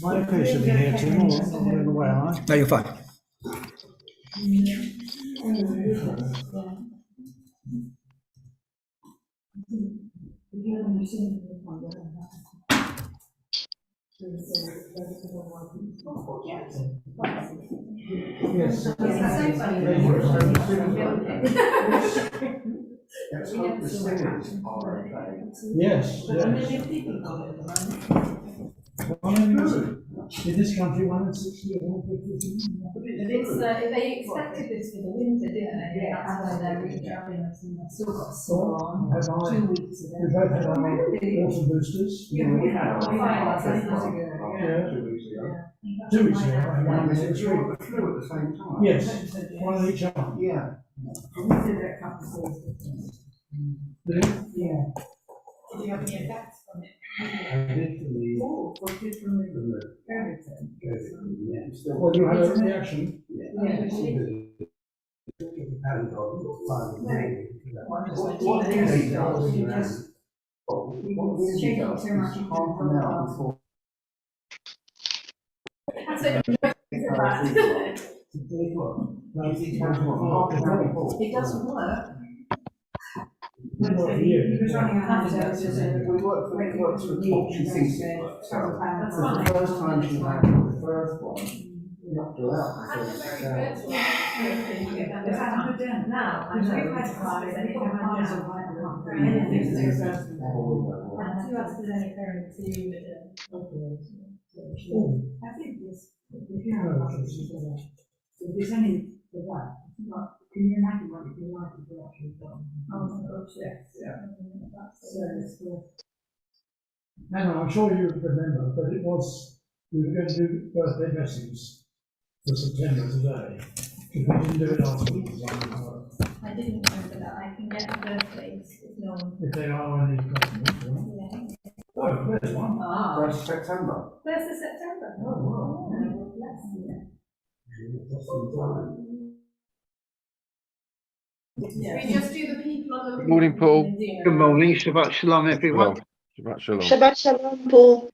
My face will be here too. I'm going away, aren't I? No, you're fine. Yes. Yes. In this country, 160 or 150. They expected this for the winter, didn't they? Yeah, that's why they're redrafting us, and they've still got snow on 2 weeks ago. We've both had our autumn boosters. Yeah, we had 5 ago. Yeah. 2 weeks ago, I had one in the street. Flew at the same time. Yes, one in each arm. Yeah. We did it a couple of days. Did you? Yeah. Did you have any effects from it? I did for the. Oh, what did from the Everton? Well, you had a reaction. Yeah. It doesn't work. He was running out of doses and We worked through the top two things. So that's the fine. first time she had the first one, we knocked her out. Now, I'm very glad that it had anything to do with and 2 AstraZeneca and 2 I think this, if you have a if there's any for that, can you imagine what it'd be like if you actually got? Oh, my gosh, yes. Yeah. Hang on, I'm sure you remember, but it was, we were going to do birthday blessings for September today. If we didn't do it last week, I didn't remember that. I can get the birthdays if no one. if there are any customers, right? Yeah. Oh, there's one. Ah. 1st of September. 1st of September. Oh, wow. Yes. We just do the people on the. Good morning, Paul. Good morning, Shabbat Shalom, everyone. Shabbat shalom. Shabbat Shalom, Paul.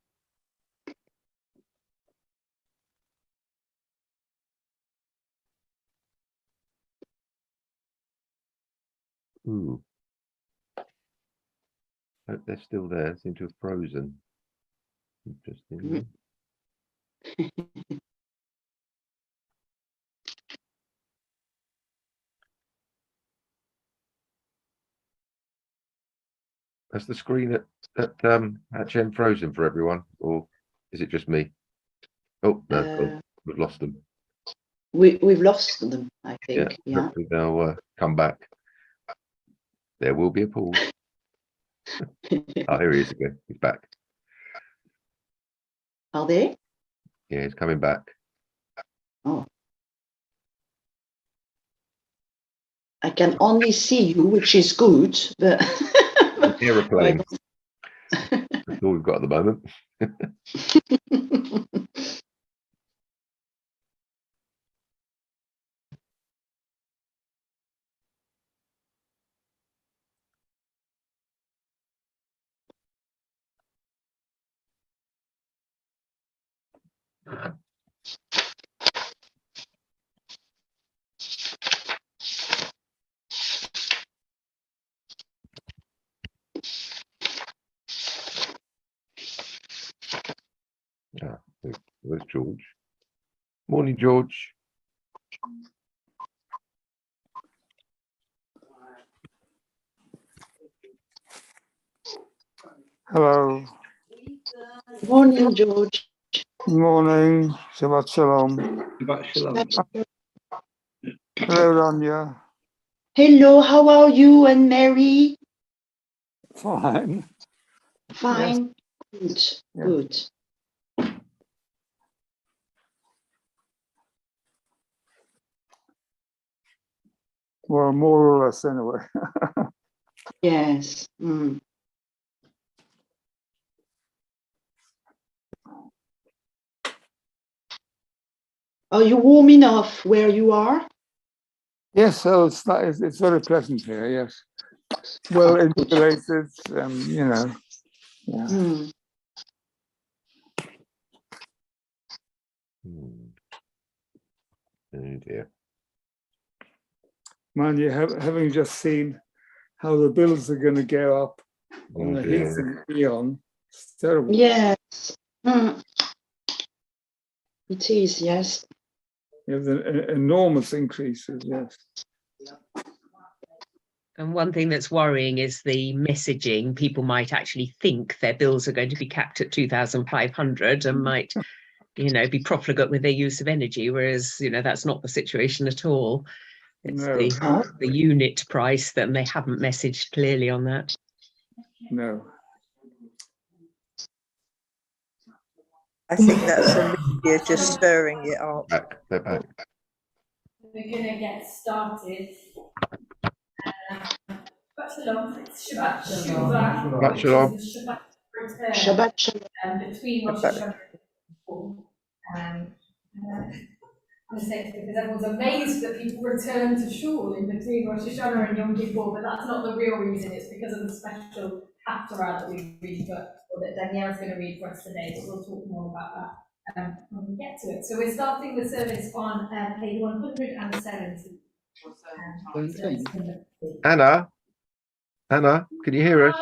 Ooh. Hope they're still there. Seem to have frozen. Interesting. Has the screen at HM frozen for everyone, or is it just me? Oh no, God, we've lost them. We've lost them, I think. Yeah. Hopefully they'll come back. There will be a pause. Oh, here he is again. He's back. Are they? Yeah, he's coming back. Oh. I can only see you, which is good, but Aeroplane. That's all we've got at the moment. Where's George? Morning, George. Hello. Morning, George. Morning, Shabbat Shalom. Shabbat Shalom. Hello, Rania. Hello, how are you and Mary? Fine. Fine. Yes. Good. Good. Well, more or less anyway. Yes. Mm. Are you warm enough where you are? Yes, so it's very pleasant here, yes. well insulated, you know. Yeah. Hmm. Oh dear. Man, you having just seen how the bills are going to go up on Oh the dear. heating beyond. It's terrible. Yes. Hmm. It is, yes. You have the enormous increases, yes. And one thing that's worrying is the messaging. People might actually think their bills are going to be capped at 2,500 and might, you know, be profligate with their use of energy, whereas, you know, that's not the situation at all. It's No. the unit price that they haven't messaged clearly on that. No. I think that's the media just stirring it up. Back. They're back. We're gonna get started. Shalom, it's Shabbat Shuvah, Shabbat Shalom. which is the Shabbat return, Shabbat shalom. between Rosh Hashanah and I'm saying because everyone's amazed that people return to shul in between Rosh Hashanah and Yom Kippur, but that's not the real reason. It's because of the special Haftarah that we read, or that Danielle's going to read for us today. So we'll talk more about that when we get to it. So we're starting the service on page 170. Anna, can you hear us?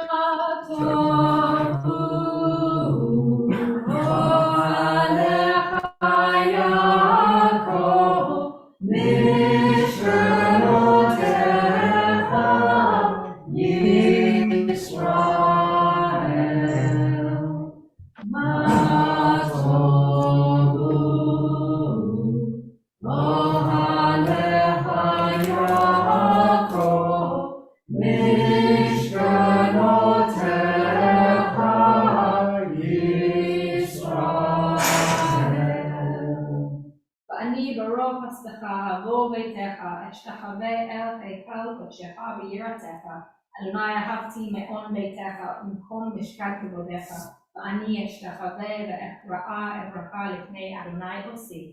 ואני ברוב הסתך אעבור ביתך, אשתחווה אל היכל קודשך ויראתך, אדוני אהבתי מעון ביתך ומקום משכן כבודך, ואני אשתחווה ואקרא אברך לפני אדוני עושי,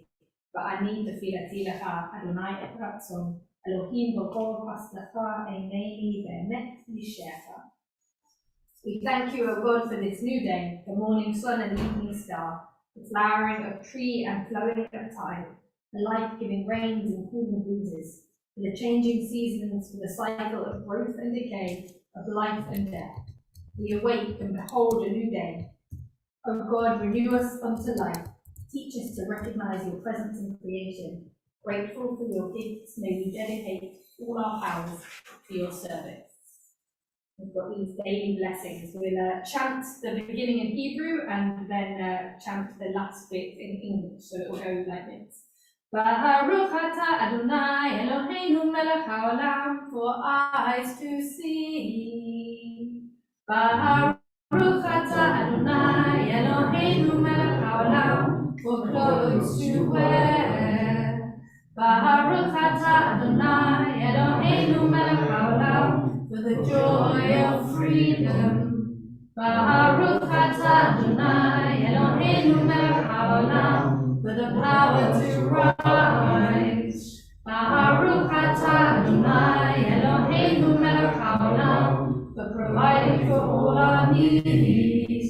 ואני תפילתי לך, אדוני את רצון, אלוהים ברוב הסתך עיניני באמת ישעך. We thank you, O God, for this new day, the morning sun and evening star, the flowering of tree and flowing of tide, the life-giving rains and cooling breezes, for the changing seasons, for the cycle of growth and decay, of life and death. We awake and behold a new day. O God, renew us unto life. Teach us to recognize your presence in creation. Grateful for your gifts, may we dedicate all our powers to your service. We've got these daily blessings. We'll chant the beginning in Hebrew and then chant the last bit in English. So it will go like this. Baruch atah Adonai Eloheinu melech haolam, for eyes to see. Baruch atah Adonai Eloheinu melech haolam, for clothes to wear. Baruch atah Adonai Eloheinu melech haolam, for the joy of freedom. Baruch atah Adonai Eloheinu melech haolam, for the power to rise. Baruch atah Adonai Eloheinu melech haolam, for providing for all our needs.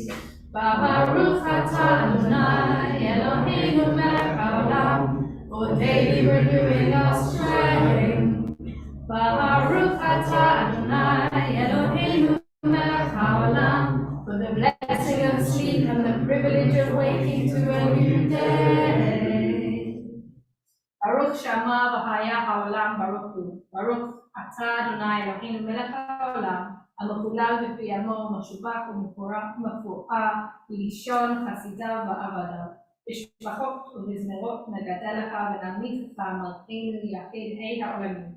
Baruch atah Adonai Eloheinu melech haolam, for daily renewing our strength. Baruch atah Adonai Eloheinu melech haolam, for the blessing of sleep and the privilege of waking to a new day. Baruch Shama v'haya haolam baruch hu. Baruch atah Adonai Eloheinu melech haolam, המחולל בפי עמו, משובח ומפואר, בלשון חסידיו ועבדיו. בשבחות ובזמרות נגדה לך ונעמיד לך מלכנו יחיד העולמים.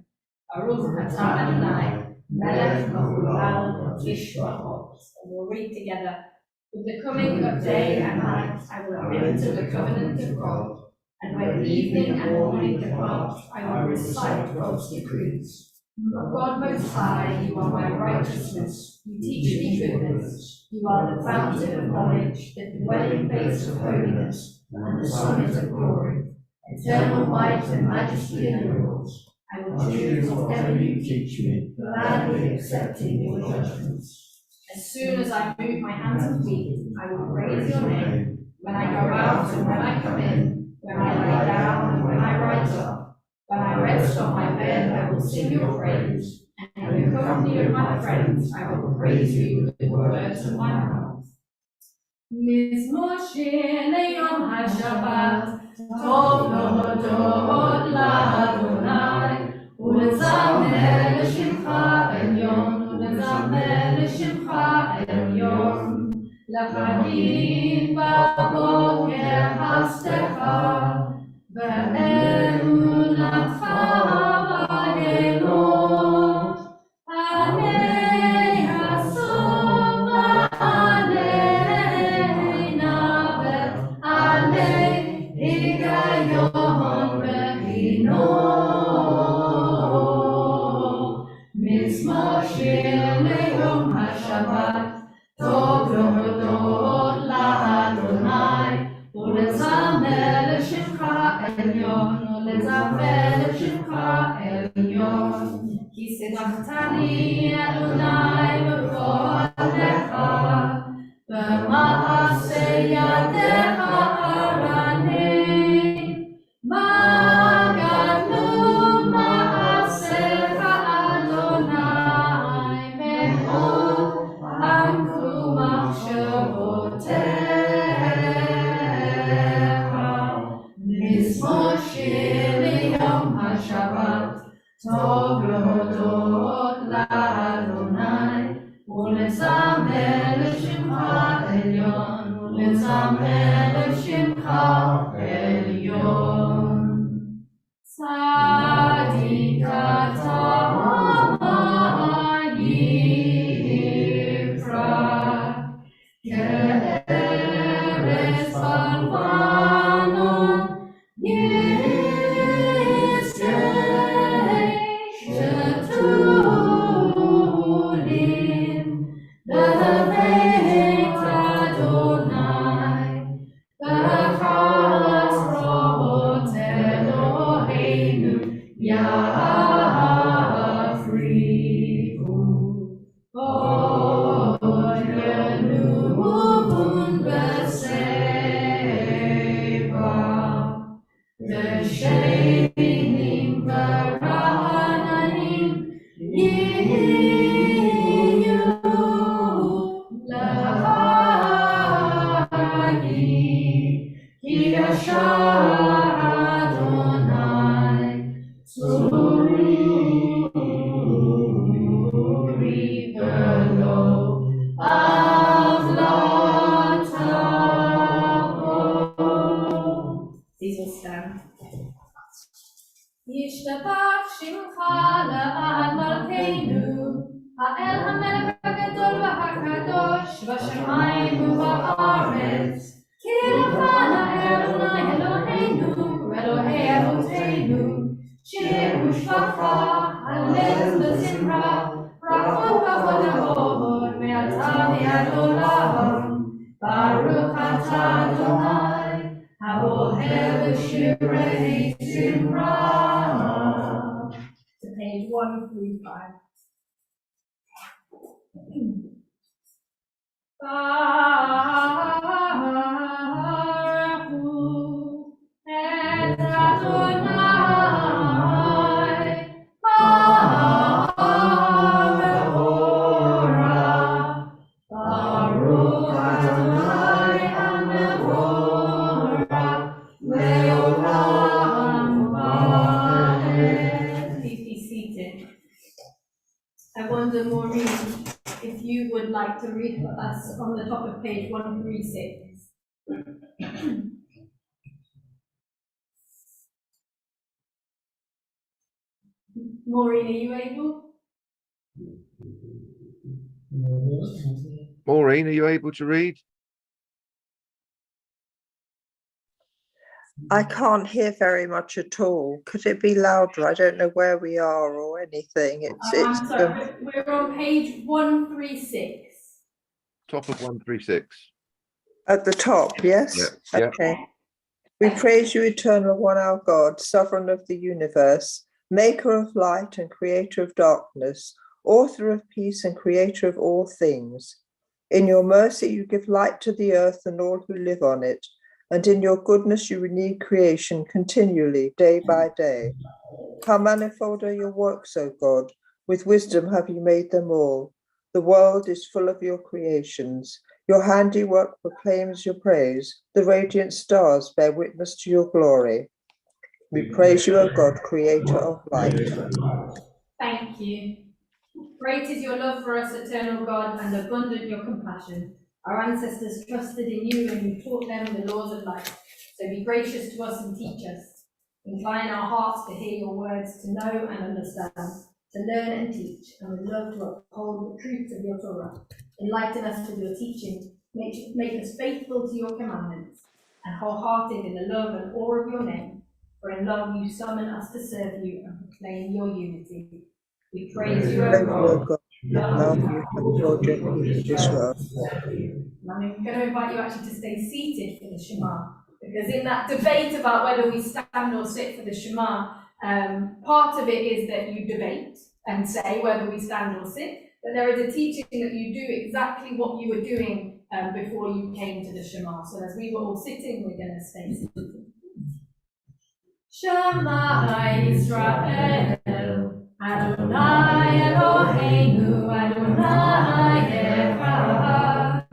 ברוך אתה אדוני, מלך מחולל בשבחות. We'll read together. With the coming of day and night, I will enter the covenant of God, and when evening and morning depart, I will recite God's decrees. O God Most High, you are my righteousness. You teach me goodness. You are the fountain of knowledge, the dwelling place of holiness, and the summit of glory. Eternal might and majesty and rules. I will choose whatever you teach me, gladly accepting your judgments. As soon as I move my hands and feet, I will praise your name. When I go out and when I come in, when I lie down and when I rise up, when I rest on my bed, I will sing your praise. And in the company of my friends, I will praise you with the words of my mouth. מזמור שיר ליום השבת, טוב להודות לאדוני, ולזמר לשמך עליון, ולזמר לשמך עליון. להגיד בבוקר הסתך, באמונתך בלילות, עלי הסוף ועלי נווה, עלי היגיון והינום. מזמור שיר ליום השבת, טוב להודות לאדוני, ולזמר לשמך עליון, ולזמר לשמך עליון. כי שימחתני אדוני בפועלך, במעשה ידיך ארנן. מה גדלו מעשיך אדוני, מאוד עמקו מחשבותיך. מזמור שיר ליום השבת, טוב להודות לאדוני, ולזמר לשמך עליון, ולזמר לשמך עליון. צדיק אתה יפרח, כארץ בלבנון, יזכה שתולים בבית אדוני, בחץ רעות אלוהינו יפריחו. עוד ינובון בשיבה, ושנים ורעננים יהיו להגיד, כי ישר אדוני צורי ולא עוולתה בו. These will stand. ישתבח שמך לעד מלכנו, האל המלך הגדול והקדוש, בשמיים ובארץ. כי לך נאה אדוני אלוהינו, אלוהי אבותינו, שיר ושבחה, הלל וזמרה, ברכות והודאות, מעתה ועד עולם. ברוך אתה אדוני, האוהב שירי זמרה. To page 135. Baruchu et Adonai, Ha'mevorach, Baruch Adonai Ha'mevorach, Le'olam Va'ed. Please be seated. I wonder, Maureen, if you would like to read for us on the top of page 136. Maureen, are you able? Maureen, are you able to read? I can't hear very much at all. Could it be louder? I don't know where we are or anything. I'm sorry, we're on page 136. Top of 136. At the top, yes? Yeah. Okay. We praise you, eternal one, our God, sovereign of the universe, maker of light and creator of darkness, author of peace and creator of all things. In your mercy you give light to the earth and all who live on it, and in your goodness you renew creation continually, day by day. How manifold are your works, O God! With wisdom have you made them all. The world is full of your creations. Your handiwork proclaims your praise. The radiant stars bear witness to your glory. We praise you, O God, creator of light. Thank you. Great is your love for us, eternal God, and abundant your compassion. Our ancestors trusted in you and you taught them the laws of life. So be gracious to us and teach us. Incline our hearts to hear your words, to know and understand, to learn and teach, and with love to uphold the truths of your Torah. Enlighten us with your teaching, make us faithful to your commandments, and wholehearted in the love and awe of your name. For in love you summon us to serve you and proclaim your unity. We praise you, O Thank you, O God. God. Love you have brought your people Israel. And I'm going to invite you actually to stay seated for the Shema, because in that debate about whether we stand or sit for the Shema, part of it is that you debate and say whether we stand or sit, but there is a teaching that you do exactly what you were doing before you came to the Shema. So as we were all sitting, we're going to stay seated. Shema Yisrael, Adonai Eloheinu, Adonai Echad.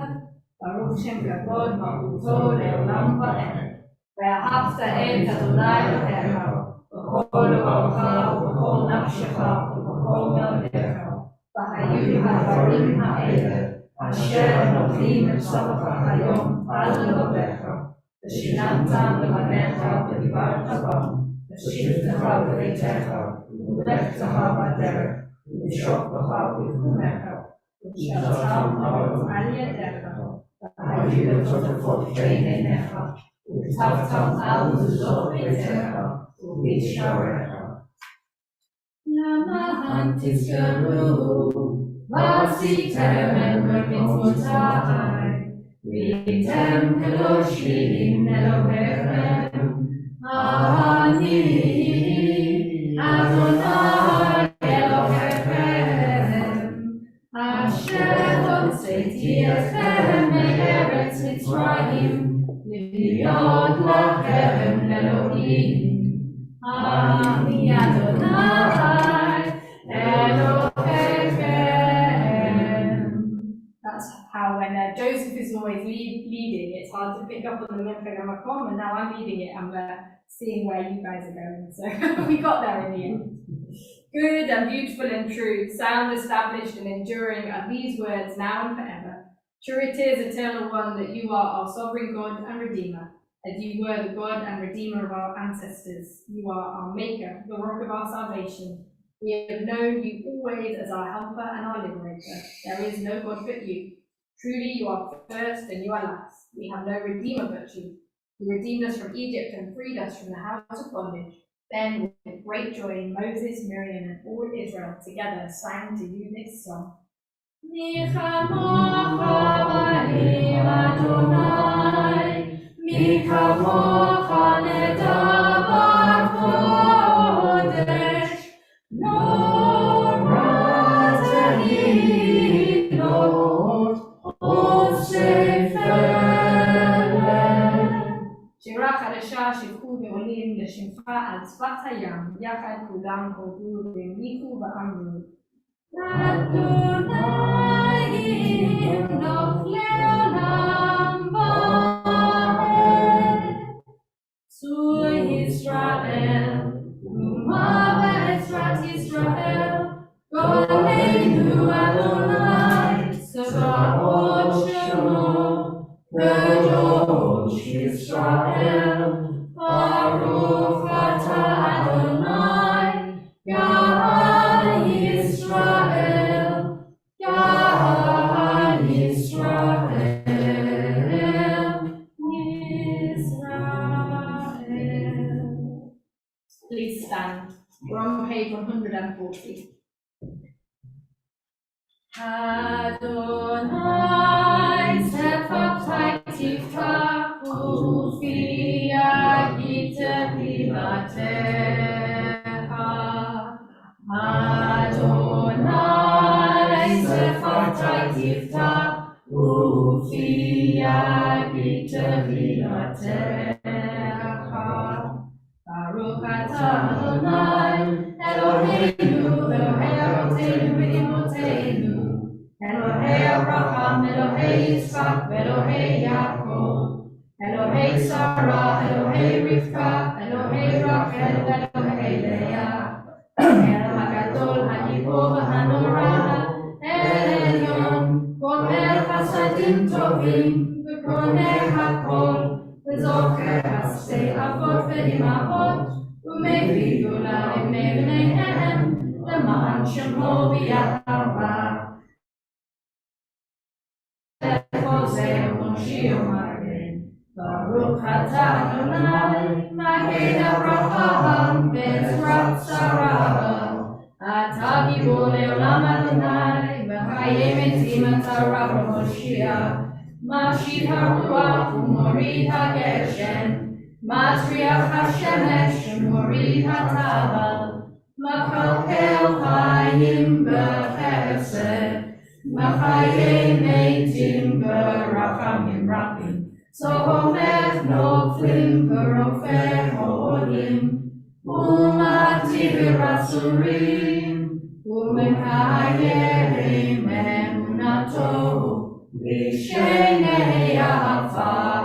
Baruch Shem Kavod Malkuto Le'olam Va'ed. Ve'ahavta et Adonai Elohecha, b'chol levavecha u'b'chol nafshecha u'b'chol ma'odecha. V'hayu ha'dvarim ha'ele, asher anochi mitzavcha hayom al levavecha. V'shinantam levanecha v'dibarta bam. V'shivtecha b'beitecha, v'lektecha b'derech, v'shoktecha b'tchumecha, v'shaltam ha'ol al yedecha, v'hayu l'totefot bein einecha, v'tavtam al mezuzot beitecha, v'b'sharecha. Lamahan tizkaru, v'asitem et mitzvotai, v'yitem kedoshim Elohechem. Ani Adonai Elohechem, Asher hotzeiti etchem me'eretz Mitzrayim, להיות לכם Elohim. Ani Adonai Elohechem. That's how when Joseph is always leading, it's hard to pick up on the Minchag HaMakom, and now I'm leading it, and we're seeing where you guys are going. So we got there in the end. Good and beautiful and true, sound, established and enduring are these words now and forever. True it is, eternal one, that you are our sovereign God and Redeemer, as you were the God and Redeemer of our ancestors. You are our Maker, the rock of our salvation. We have known you always as our helper and our liberator. There is no God but you. Truly you are first and you are last. We have no Redeemer but you. You redeemed us from Egypt and freed us from the house of bondage. Then with great joy Moses, Miriam and all Israel together sang to you this song. Mi chamocha b'nim Adonai, mi kamocha nedavar kodesh, no razalilot oseferet. שירה חדשה שיבחו ועולים לשמך על שפת הים, יחד כולם הודו והמליכו ואמרו. אדוני ימלוך לעולם ועד. צור ישראל, אומה בעזרת ישראל, גואלנו אדוני, צבאות שמו, קדוש ישראל, ברוך אתה אדוני, גאל ישראל, גאל ישראל, Israel. Please stand. We're on page 140. Adonai sefaktai tiftachu fi agite pilatecha. Ufia Gitavilatecha. Baruch atah Adonai, Eloheinu, Elohei Avotenu v'Imotenu, Elohei Abraham, Elohei Yitzchak, Elohei Yaakov, Elohei Sarah, Elohei Rivka, Elohei Rachel, Elohei Leah, El HaGadol, HaGibor v'Hanora, El Elyon, Gomer Chasadim Tovim, V'Koneh HaKol, V'Zocher Hasei Avot V'Imahot, U'Mevii Gula B'neihem, L'ma'an Shemo V'Yahava. Baruch atah Adonai, Magen Avraham, Bezrat Sarah. Atah gibor le'olam Adonai, V'chayim etim atah Moshiach. Mashiv haruach u'morid hageshem, Matriach hashemesh u'morid hataval. Makalkel chayim b'chesed, Machayim meitim b'rachamim rabim. Sohomer noflim v'rofeh holim, u'mativ v'rasurim, u'mekayim emunato, v'shenei afar,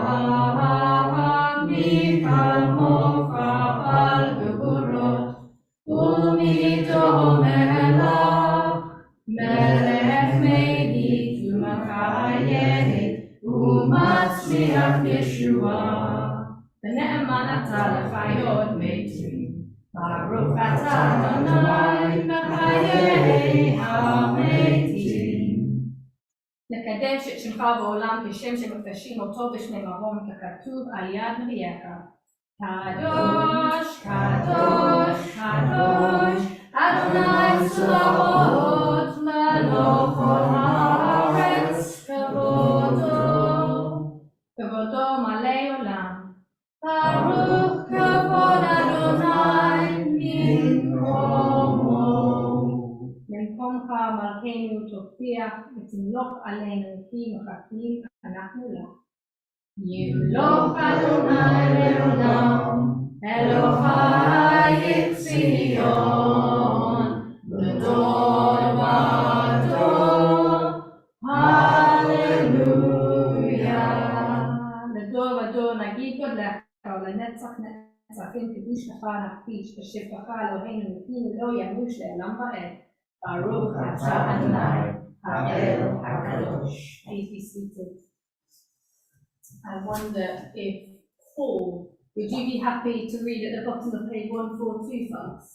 michamocha bal geburot, u'mito melach, melech meidit u'machayeh, u'matzliach Yeshua. V'ne'eman atah lechayot meitim, Baruch atah Adonai, mechayei המתים. לקדש את שמך בעולם כשם שמקדשים אותו בשמי מרום ככתוב על יד נביאך. קדוש, קדוש, קדוש, אדוני צבאות מלוא כל הארץ, כבודו מלא עולם. ברוך כבוד אדוני במקומך מלכנו תופיע ותמלוך עלינו כי מחכים אנחנו לה. ימלוך אדוני לעולם, אלוהי ציון, לדור ודור, הללויה. לדור ודור נגיד גודלך ולנצח נצחים קדוש לך נחפיש, בשבתך אלוהינו נתינו לא ימוש לעולם ועד. Baruch atah Adonai, Ha'el HaKadosh. Please be seated. I wonder if Paul, would you be happy to read at the bottom of page 142 for us?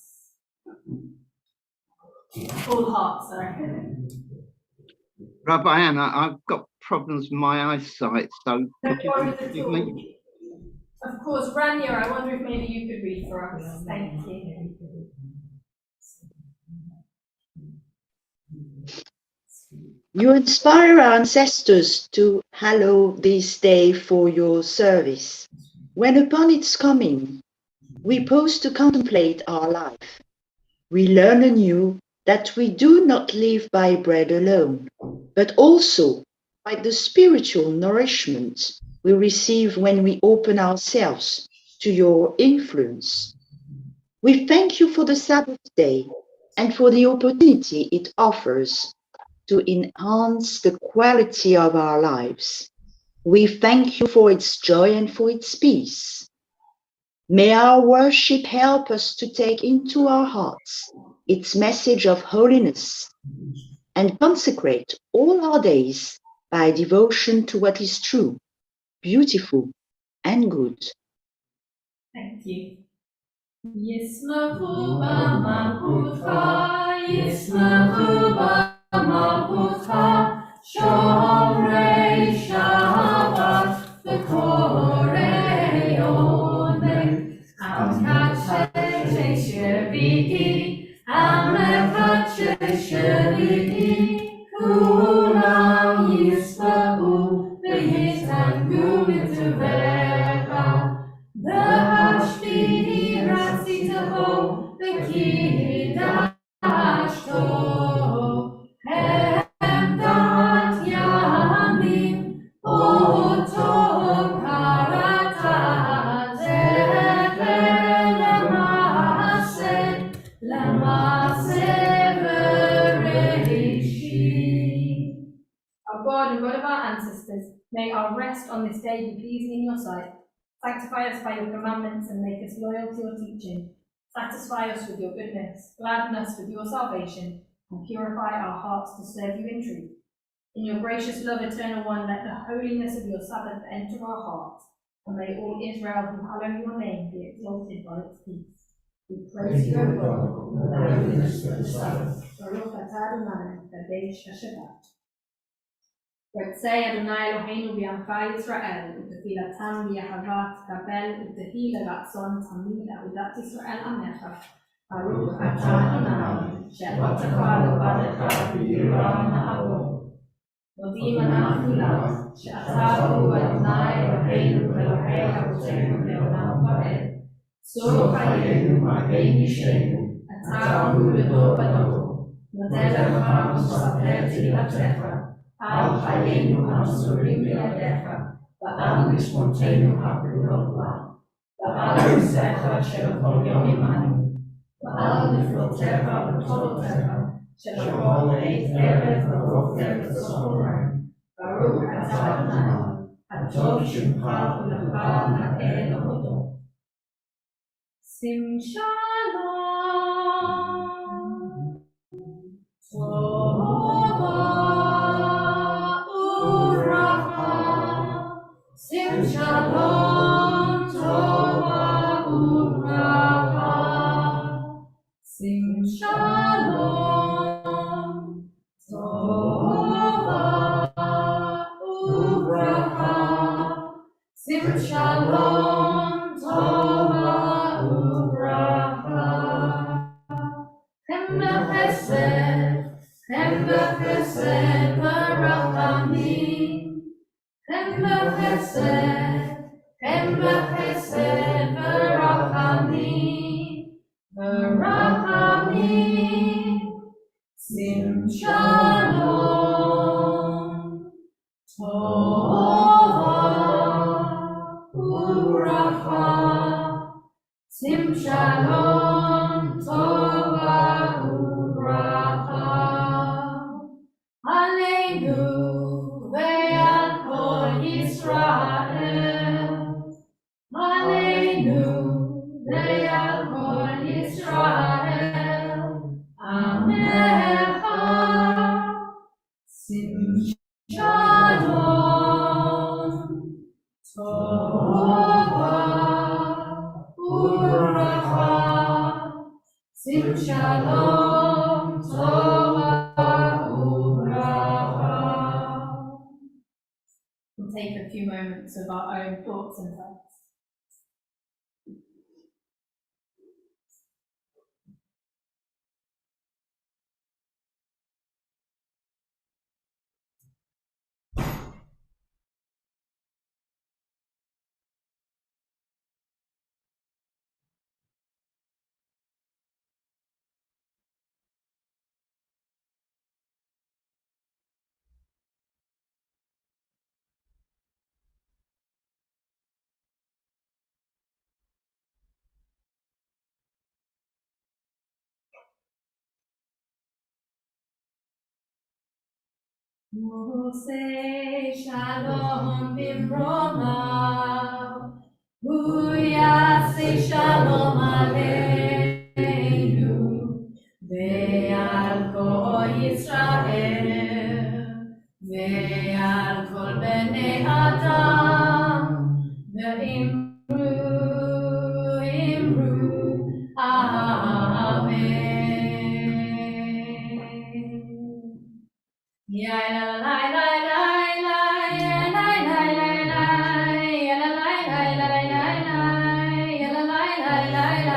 Full heart, sorry. Rabbi Anna, I've got problems with my eyesight, so No could you worries at give all. me? Of course, Rania, I wonder if maybe you could read for us. Thank you. You inspire our ancestors to hallow this day for your service. When upon its coming, we pause to contemplate our life. We learn anew that we do not live by bread alone, but also by the spiritual nourishment we receive when we open ourselves to your influence. We thank you for the Sabbath day and for the opportunity it offers to enhance the quality of our lives. We thank you for its joy and for its peace. May our worship help us to take into our hearts its message of holiness and consecrate all our days by devotion to what is true, beautiful, and good. Thank you. Yismachu b'malchutcha, Yismachu b'malchutcha, Shomrei Shabbat v'korei Onek, Am Kachei Sheviti, Am Kachei Sheviti, Kulam Yismachu v'yitangu b'tuvecha, V'hashpini rasitaho v'kidashto, Hem dat yamim the God of our ancestors, may our rest on this day be pleasing in your sight. Sanctify us by your commandments and make us loyal to your teaching. Satisfy us with your goodness, gladden us with your salvation, and purify our hearts to serve you in truth. In your gracious love, eternal one, let the holiness of your Sabbath enter our hearts, and may all Israel who hallow your name be exalted by its peace. We praise you, O God, for the holiness of the Sabbath. Baruch atah Adonai, kadesh Shabbat. Ratzei Adonai Eloheinu b'yamcha Yisrael, u'tefilatam b'yahavat kabel, u'tehi leratzon tamid a'udat Yisrael amecha. Baruch atah Adonai, she'alotecha levadecha v'yirah na'avo. מודים אנחנו לך, שאתה הוא אדוני אלוהינו ואלוהי אבותינו לעולם ועד. צור חיינו מגן נשנו, אתה הוא לדור ודור. נודה לך ונשבח תהילתך, על חיינו המסורים בידיך, ועל משמורתנו הפעולות לה. ועל עוזך שלכל יום עמנו, ועל נפלותיך וטובותיך, שלכל עת ערב ובוקר וצהריים. ברוך אתה אדוני, הטוב שמך ולך נאה להודות. שים שלום, טובה וברכה. שים שלום, טובה וברכה. שים שלום, טובה וברכה. שים שלום, טובה וברכה. הם בחסד ורחמים. הם בחסד ורחמים. ורחמים. שים שלום, טובה וברכה. שים שלום, טובה וברכה. עלינו ועל כל ישראל. עלינו ועל כל ישראל. עמך. שים שלום, טובה וברכה. שים שלום, טובה וברכה. We'll take a few moments of our own thoughts and thoughts. Say shalom bimromav, say shalom aleinu, ve'al kol Yisrael, ve'al kol bnei Adam, ve'imru, amen. Ya la la la la la, ya la la la la, ya la la la la la la, ya la la la la la la,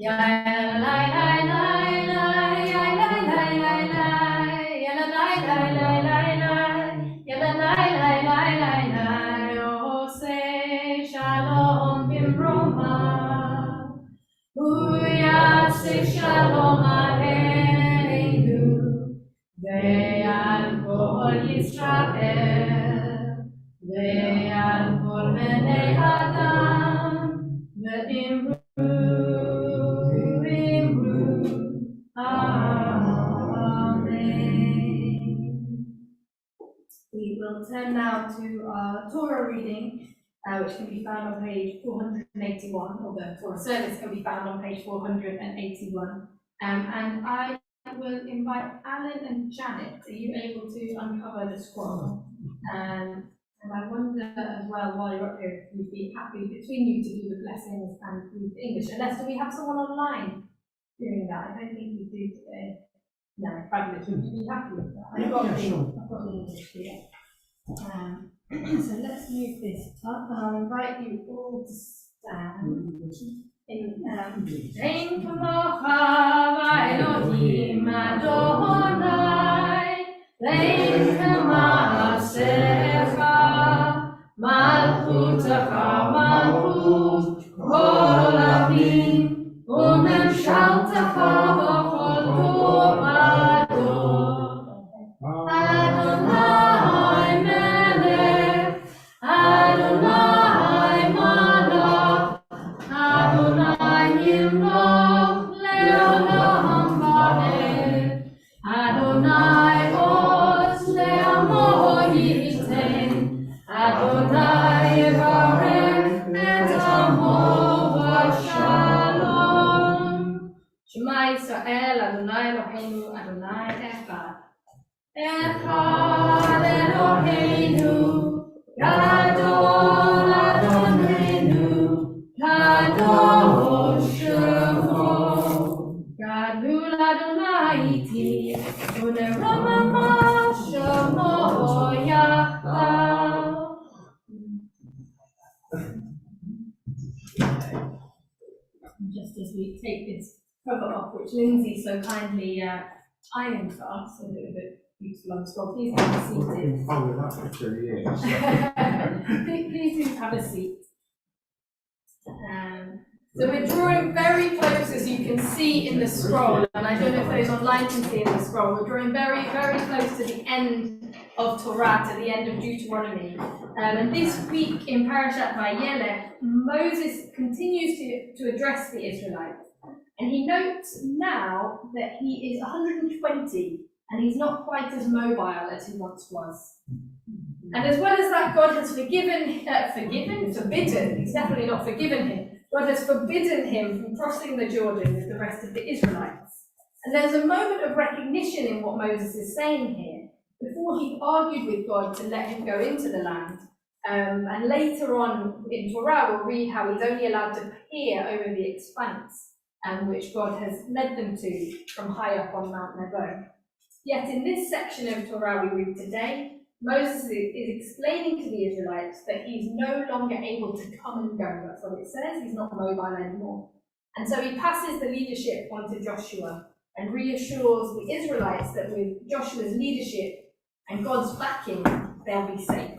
ya la la la la, ya la la la la, ya la la la la la, ya la la la la la. Oh, say shalom bimromav, say shalom aleinu. Ve'al kol Yisrael, ve'al kol bnei Adam, ve'imru, amen. We will turn now to our Torah reading, which can be found on page 481, or the Torah service can be found on page 481. And I will invite Alan and Janet. Are you able to uncover the scroll? And I wonder as well, while you're up here, if you'd be happy between you to do the blessings and read the English. Unless, do we have someone online doing that? I don't think we do today. No, fabulous. Would you be happy with that? I've got the English here. So let's move this up, and I'll invite you all to stand. Ein kamocha v'Elohim Adonai, ein k'ma'asecha, malchutecha malchut kol olamim, u'memshaltecha b'chol tu'adon. Adonai melech, Adonai malach, Adonai yimloch le'olam va'ed, Adonai oz le'amo yiten, Adonai yevarech et amo v'shalom. Shema Yisrael, Adonai Eloheinu, Adonai echad. Echad Eloheinu, Gadol Adonenu, Kadosh Shemo. Gadol Adonai iti, u'neromama Shemo yachdav. Just as we take this cover off, which Lindsay so kindly ironed for us, so that it was a beautiful on scroll. Please have a seat. Follow that for 2 years. Please do have a seat. So we're drawing very close, as you can see in the scroll, and I don't know if those online can see in the scroll. We're drawing very, very close to the end of Torah, to the end of Deuteronomy. And this week in Parashat Vayelech, Moses continues to address the Israelites. And he notes now that he is 120 and he's not quite as mobile as he once was. And as well as that, God has forbidden, he's definitely not forgiven him. God has forbidden him from crossing the Jordan with the rest of the Israelites. And there's a moment of recognition in what Moses is saying here. Before he argued with God to let him go into the land. And later on in Torah, we'll read how he's only allowed to peer over the expanse, which God has led them to from high up on Mount Nebo. Yet in this section of Torah we read today, Moses is explaining to the Israelites that he's no longer able to come and go. That's what it says. He's not mobile anymore. And so he passes the leadership on to Joshua and reassures the Israelites that with Joshua's leadership and God's backing, they'll be safe.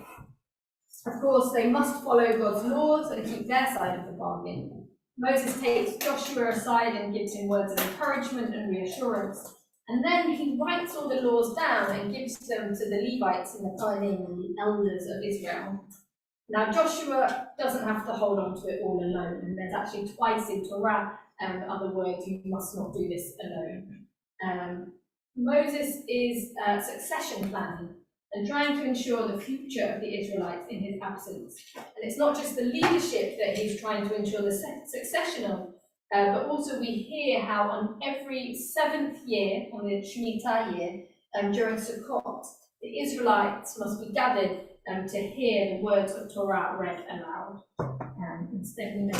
Of course, they must follow God's laws and keep their side of the bargain. Moses takes Joshua aside and gives him words of encouragement and reassurance. And then he writes all the laws down and gives them to the Levites and the Kohanim and the elders of Israel. Now, Joshua doesn't have to hold on to it all alone. And there's actually twice in Torah other words, you must not do this alone. Moses is succession planning and trying to ensure the future of the Israelites in his absence. And it's not just the leadership that he's trying to ensure the succession of, but also we hear how on every 7th year, on the Shemitah year, during Sukkot, the Israelites must be gathered to hear the words of Torah read aloud. Instead, we know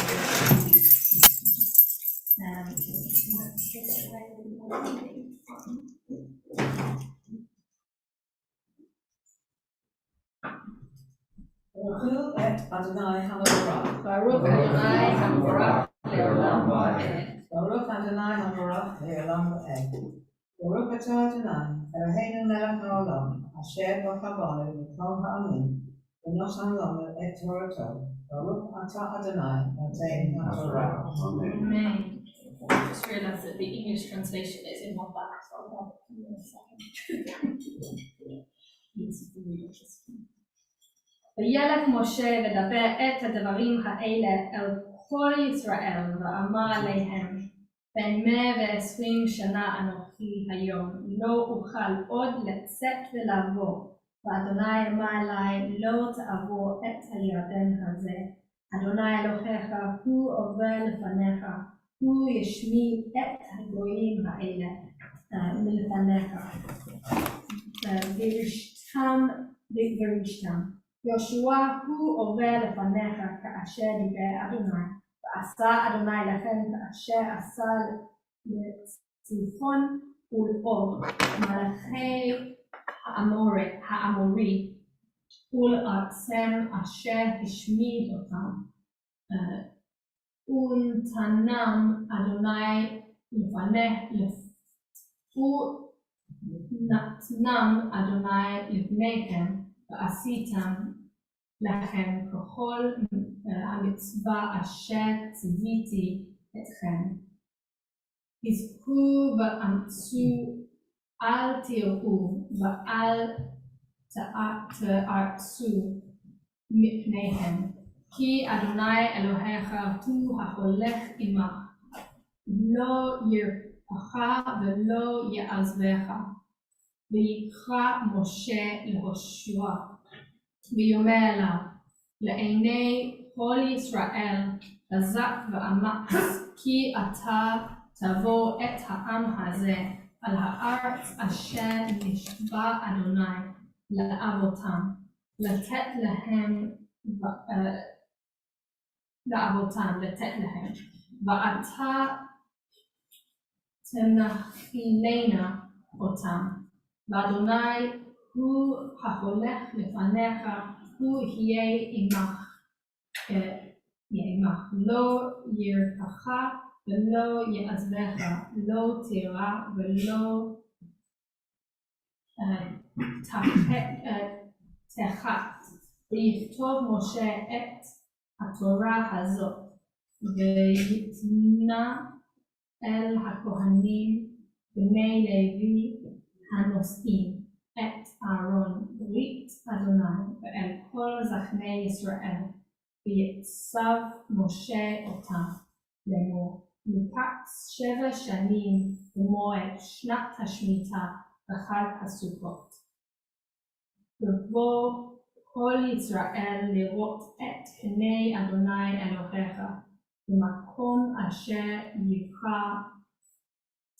Baruch Adonai HaMevorach. Baruch Adonai HaMevorach le'olam va'ed. Baruch Adonai HaMevorach le'olam va'ed. Baruch atah Adonai, Eloheinu melech haolam, asher b'chavonu mikol ha'amim, v'nosan lanu et Torato. Baruch atah Adonai, notein ha'Torah. Amen. I just realised that the English translation is in my back, so I'll have it in a second. וילך משה לדבר את הדברים האלה אל כל ישראל ואמר עליהם, בן 120 שנה אנוכי היום, לא אוכל עוד לצאת ולבוא ואדוני אמר אלי לא תעבור את הירדן הזה, אדוני אלוהיך הוא עובר לפניך, הוא ישמיד את הגויים האלה מלפניך. וירשתם. יהושע הוא עובר לפניך כאשר דיבר אדוני, ועשה אדוני לכם כאשר עשה לציפון ולעוג מלכי האמורי ולארצם אשר השמיד אותם. ונתנם אדוני לפניכם ועשיתם לכם ככל המצווה אשר ציוויתי אתכם. חזקו ואמצו, אל תיראו ואל תארצו מפניהם, כי אדוני אלוהיך הוא ההולך עמך, לא ירפך ולא יעזבך. ויקרא משה להושע ויאמר אליו, לעיני כל ישראל חזק ואמץ, כי אתה תבוא את העם הזה על הארץ אשר נשבע אדוני לאבותם, לתת להם, ואתה תנחילנה אותם. ואדוני הוא ההולך לפניך, הוא יהיה עמך, לא ירפך ולא יעזבך, לא תירא ולא תחת. ויכתוב משה את התורה הזאת, ויתנה אל הכהנים בני לוי הנושאים את אהרון ברית אדוני ואל כל זקני ישראל, ויצב משה אותם לאמור, מקץ 7 שנים במועד שנת השמיטה בחג הסוכות. ובוא כל ישראל לראות את פני אדוני אלוהיך במקום אשר יקרא,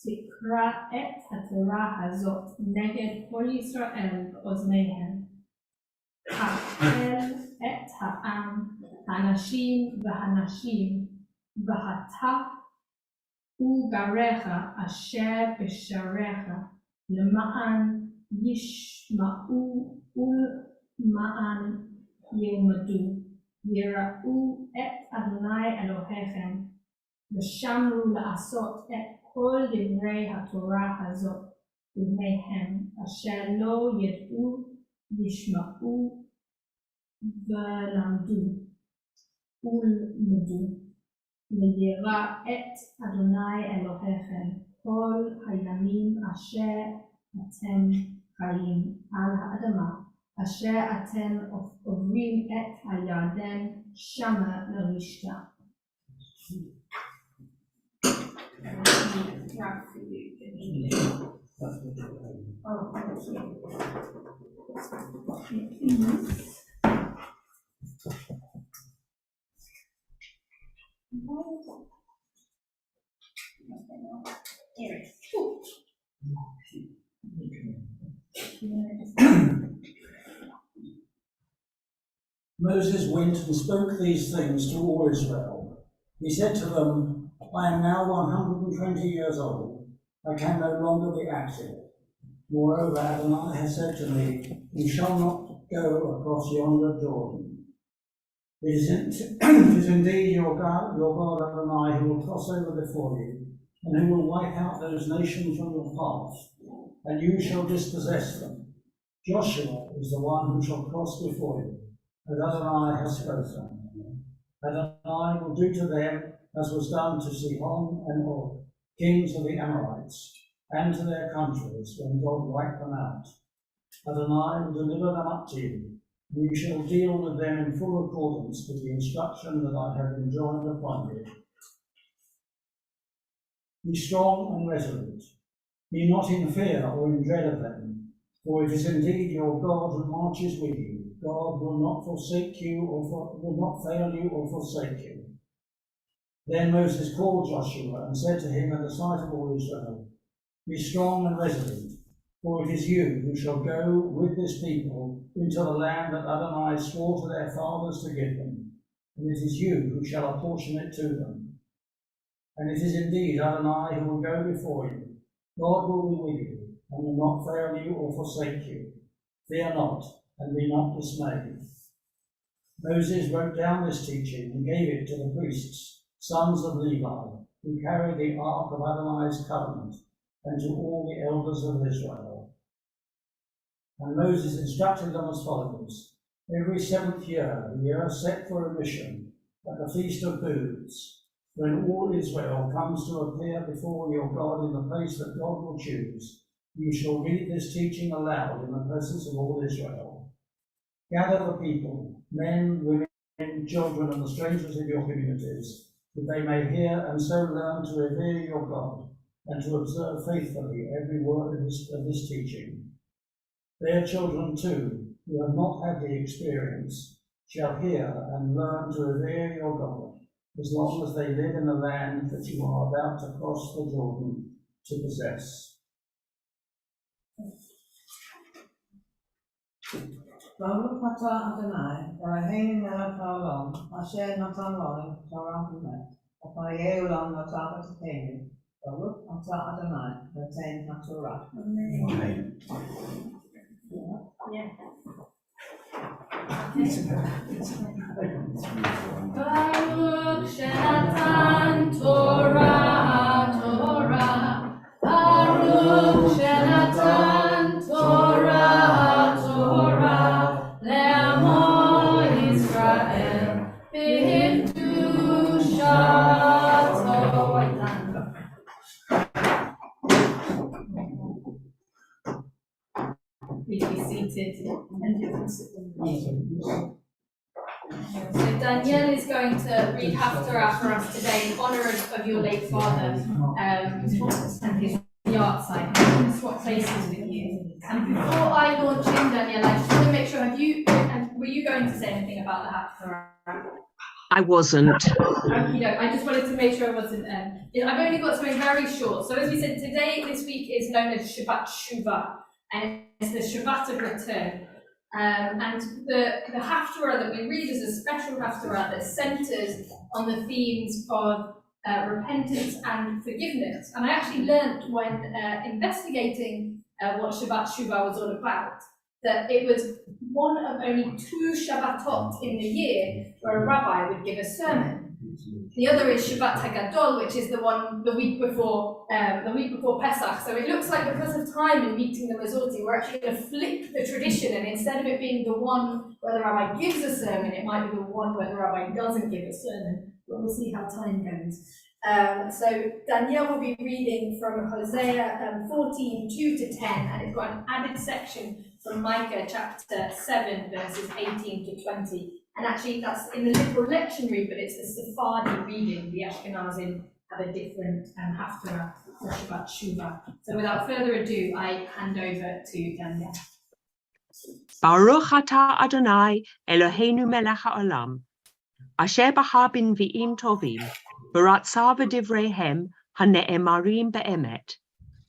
תקרא את התורה הזאת נגד כל ישראל באוזניהם. האל את העם, האנשים והנשים, ואתה וגריך אשר בשעריך, למען ישמעו ולמען ילמדו, יראו את אדוני אלוהיכם, ושמרו לעשות את כל דברי התורה הזאת לבניהם, אשר לא ידעו, ישמעו ולמדו ולמדו, לירא את אדוני אלוהיכם כל הימים אשר אתם חיים על האדמה, אשר אתם עוברים את הירדן שמה לרשתה. Moses went and spoke these things to all Israel. He said to them, I am now 120 years old. I can no longer be active. Moreover, Adonai has said to me, you shall not go across yonder Jordan. It is indeed your God Adonai who will cross over before you, and who will wipe out those nations from your path, and you shall dispossess them. Joshua is the one who shall cross before you, as Adonai has spoken. Adonai will do to them as was done to Sihon and Og, kings of the Amorites, and to their countries when God wiped them out. Adonai will deliver them up to you, and you shall deal with them in full accordance with the instruction that I have enjoined upon you. Be strong and resolute. Be not in fear or in dread of them, For it is indeed your God who marches with you. God will not forsake you will not fail you or forsake you. Then Moses called Joshua and said to him in the sight of all Israel, be strong and resolute, for it is you who shall go with this people into the land that Adonai swore to their fathers to give them, and it is you who shall apportion it to them. And it is indeed Adonai who will go before you. God will be with you, and will not fail you or forsake you. Fear not, and be not dismayed. Moses wrote down this teaching and gave it to the priests, sons of Levi, who carried the ark of Adonai's covenant, and to all the elders of Israel. And Moses instructed them as follows. Every 7th year, the year set for a mission, at the Feast of Booths, when all Israel comes to appear before your God in the place that God will choose, you shall read this teaching aloud in the presence of all Israel. Gather the people, men, women, children, and the strangers of your communities, that they may hear and so learn to revere your God, and to observe faithfully every word of this teaching. Their children too, who have not had the experience, shall hear and learn to revere your God, as long as they live in the land that you are about to cross the Jordan to possess. Baruch atah Adonai, Eloheinu melech haolam, asher natan לנו Torah ומת, וחיי עולם נתת תתנו. Baruch atah Adonai, notן haTorah. Amen. Yeah. Baruch shenatan Torah, Torah. Baruch shenatan Torah, Torah. Le'amo Yisrael b'kedushato. Please be seated. So Danielle is going to read Haftarah for us today in honour of your late father and his yard site. I'm going to swap places with you. And before I launch in, Danielle, I just want to make sure, were you going to say anything about the Haftarah? I wasn't. I just wanted to make sure I wasn't. I've only got something very short. So as we said, this week is known as Shabbat Shuvah, and it's the Shabbat of return. And the Haftarah that we read is a special Haftarah that centres on the themes of repentance and forgiveness. And I actually learned when investigating what Shabbat Shuvah was all about, that it was one of only 2 Shabbatot in the year where a rabbi would give a sermon. The other is Shabbat HaGadol, which is the week before Pesach. So it looks like because of time and meeting the Masorti, we're actually going to flip the tradition, and instead of it being the one where the rabbi gives a sermon, it might be the one where the rabbi doesn't give a sermon. But we'll see how time goes. So Danielle will be reading from Hosea 14, 2 to 10, and it's got an added section from Micah chapter 7, verses 18 to 20. And actually that's in the literal lectionary, but it's the Sephardi reading. The Ashkenazim have a different Haftarah for Shabbat Shuvah. So without further ado, I hand over to Danielle. Baruch atah Adonai, Eloheinu melech haolam, asher bahar b'nvi'im tovim, v'ratzah v'divreihem hane'emarim be'emet.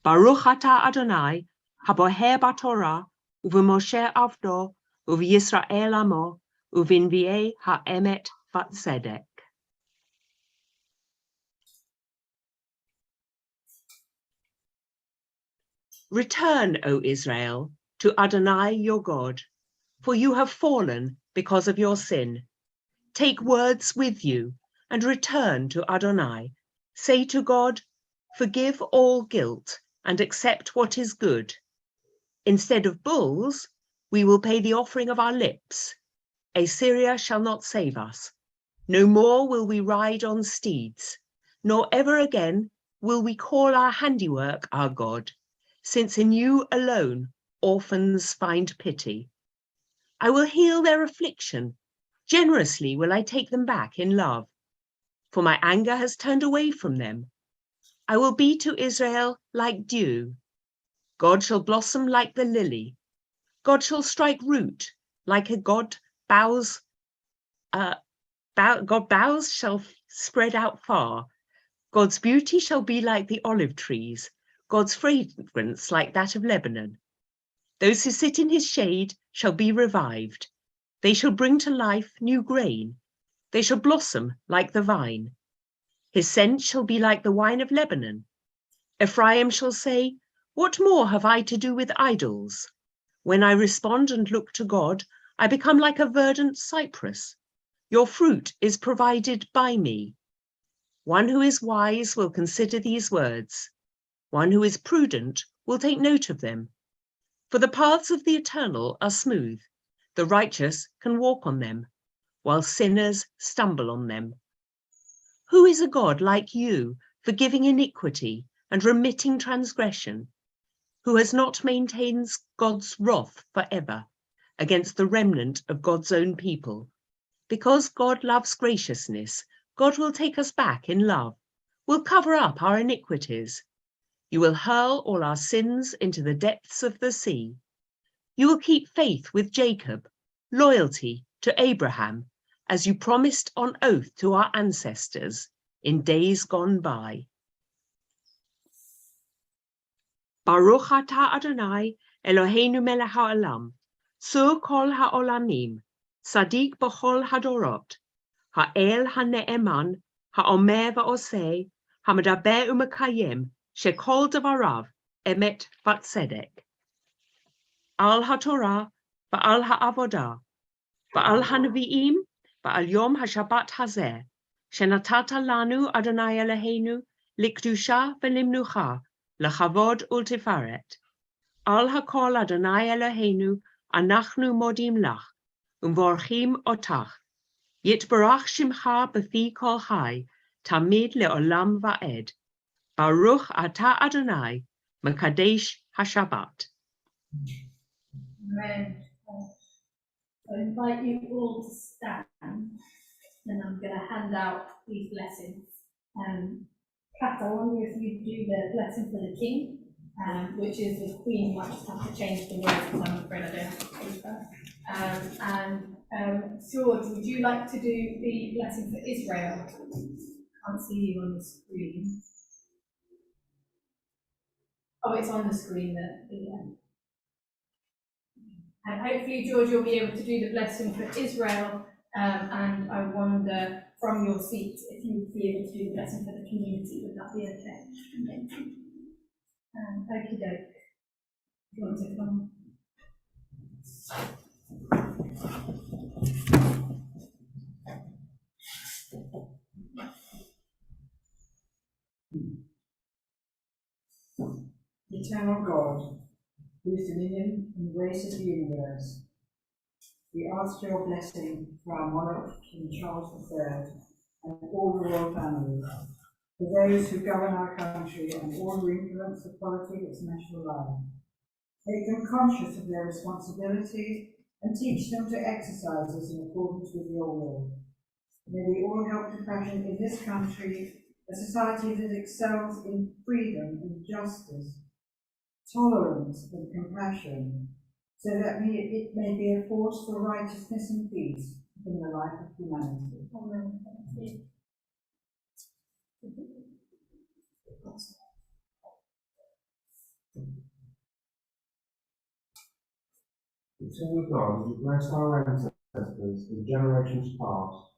Baruch atah Adonai, haboher b'Torah, u'v'Moshe avdo, u'v'Yisrael amo, u'v'nvi'ei ha'emet v'tzedek. Return, O Israel, to Adonai your God, for you have fallen because of your sin. Take words with you and return to Adonai. Say to God, forgive all guilt and accept what is good. Instead of bulls, we will pay the offering of our lips. Assyria shall not save us. No more will we ride on steeds, nor ever again will we call our handiwork our God, since in you alone orphans find pity. I will heal their affliction. Generously will I take them back in love, for my anger has turned away from them. I will be to Israel like dew. God shall blossom like the lily. God shall strike root like a God boughs. God boughs shall spread out far. God's beauty shall be like the olive trees, God's fragrance like that of Lebanon. Those who sit in his shade shall be revived. They shall bring to life new grain. They shall blossom like the vine. His scent shall be like the wine of Lebanon. Ephraim shall say, what more have I to do with idols? When I respond and look to God, I become like a verdant cypress. Your fruit is provided by me. One who is wise will consider these words. One who is prudent will take note of them. For the paths of the eternal are smooth. The righteous can walk on them, while sinners stumble on them. Who is a God like you, forgiving iniquity and remitting transgression, who has not maintained God's wrath forever against the remnant of God's own people? Because God loves graciousness, God will take us back in love, will cover up our iniquities. You will hurl all our sins into the depths of the sea. You will keep faith with Jacob, loyalty to Abraham, as you promised on oath to our ancestors in days gone by. Baruch atah Adonai, Eloheinu melech haolam, sur kol haolamim, Sadiq b'chol hadorot, ha'el ha'ne'eman, ha'omer va'oseh, ha'medaber u'mekayem, shekol davarav, emet v'tzedek. Al ha'torah, va'al ha'avodah, va'al ha'nevi'im, va'al yom ha'shabbat hazeh, shenatata lanu Adonai Eloheinu, likdusha v'limnucha, lechavod ultiferet. Al hakol Adonai Eloheinu, anachnu modim lach, umvorchim otach. Yitbarach shimcha b'fi kol chai, tamid le'olam va'ed. Baruch atah Adonai, mekadesh haShabbat. Amen. I invite you all to stand, and I'm going to hand out these blessings. Kat, I wonder if you do the blessing for the king, which is the queen. Might just have to change the words because I'm afraid I don't have to paper. George, would you like to do the blessing for Israel? Can't see you on the screen. Oh, it's on the screen there. And hopefully, George, you'll be able to do the blessing for Israel. And I wonder from your seat if you would be able to do the blessing for the community. Would that be okay? Okie doke. Do you want to come? Eternal God, whose dominion and grace of the universe, we ask your blessing for our monarch, King Charles III, and all the royal family, for those who govern our country and all who influence the quality of its national life. Make them conscious of their responsibility and teach them to exercise this in accordance with your will. May we all help to fashion in this country a society that excels in freedom and justice, tolerance and compassion, so that it may be a force for righteousness and peace in the life of humanity. Amen. Eternal God, you bless our ancestors in generations past.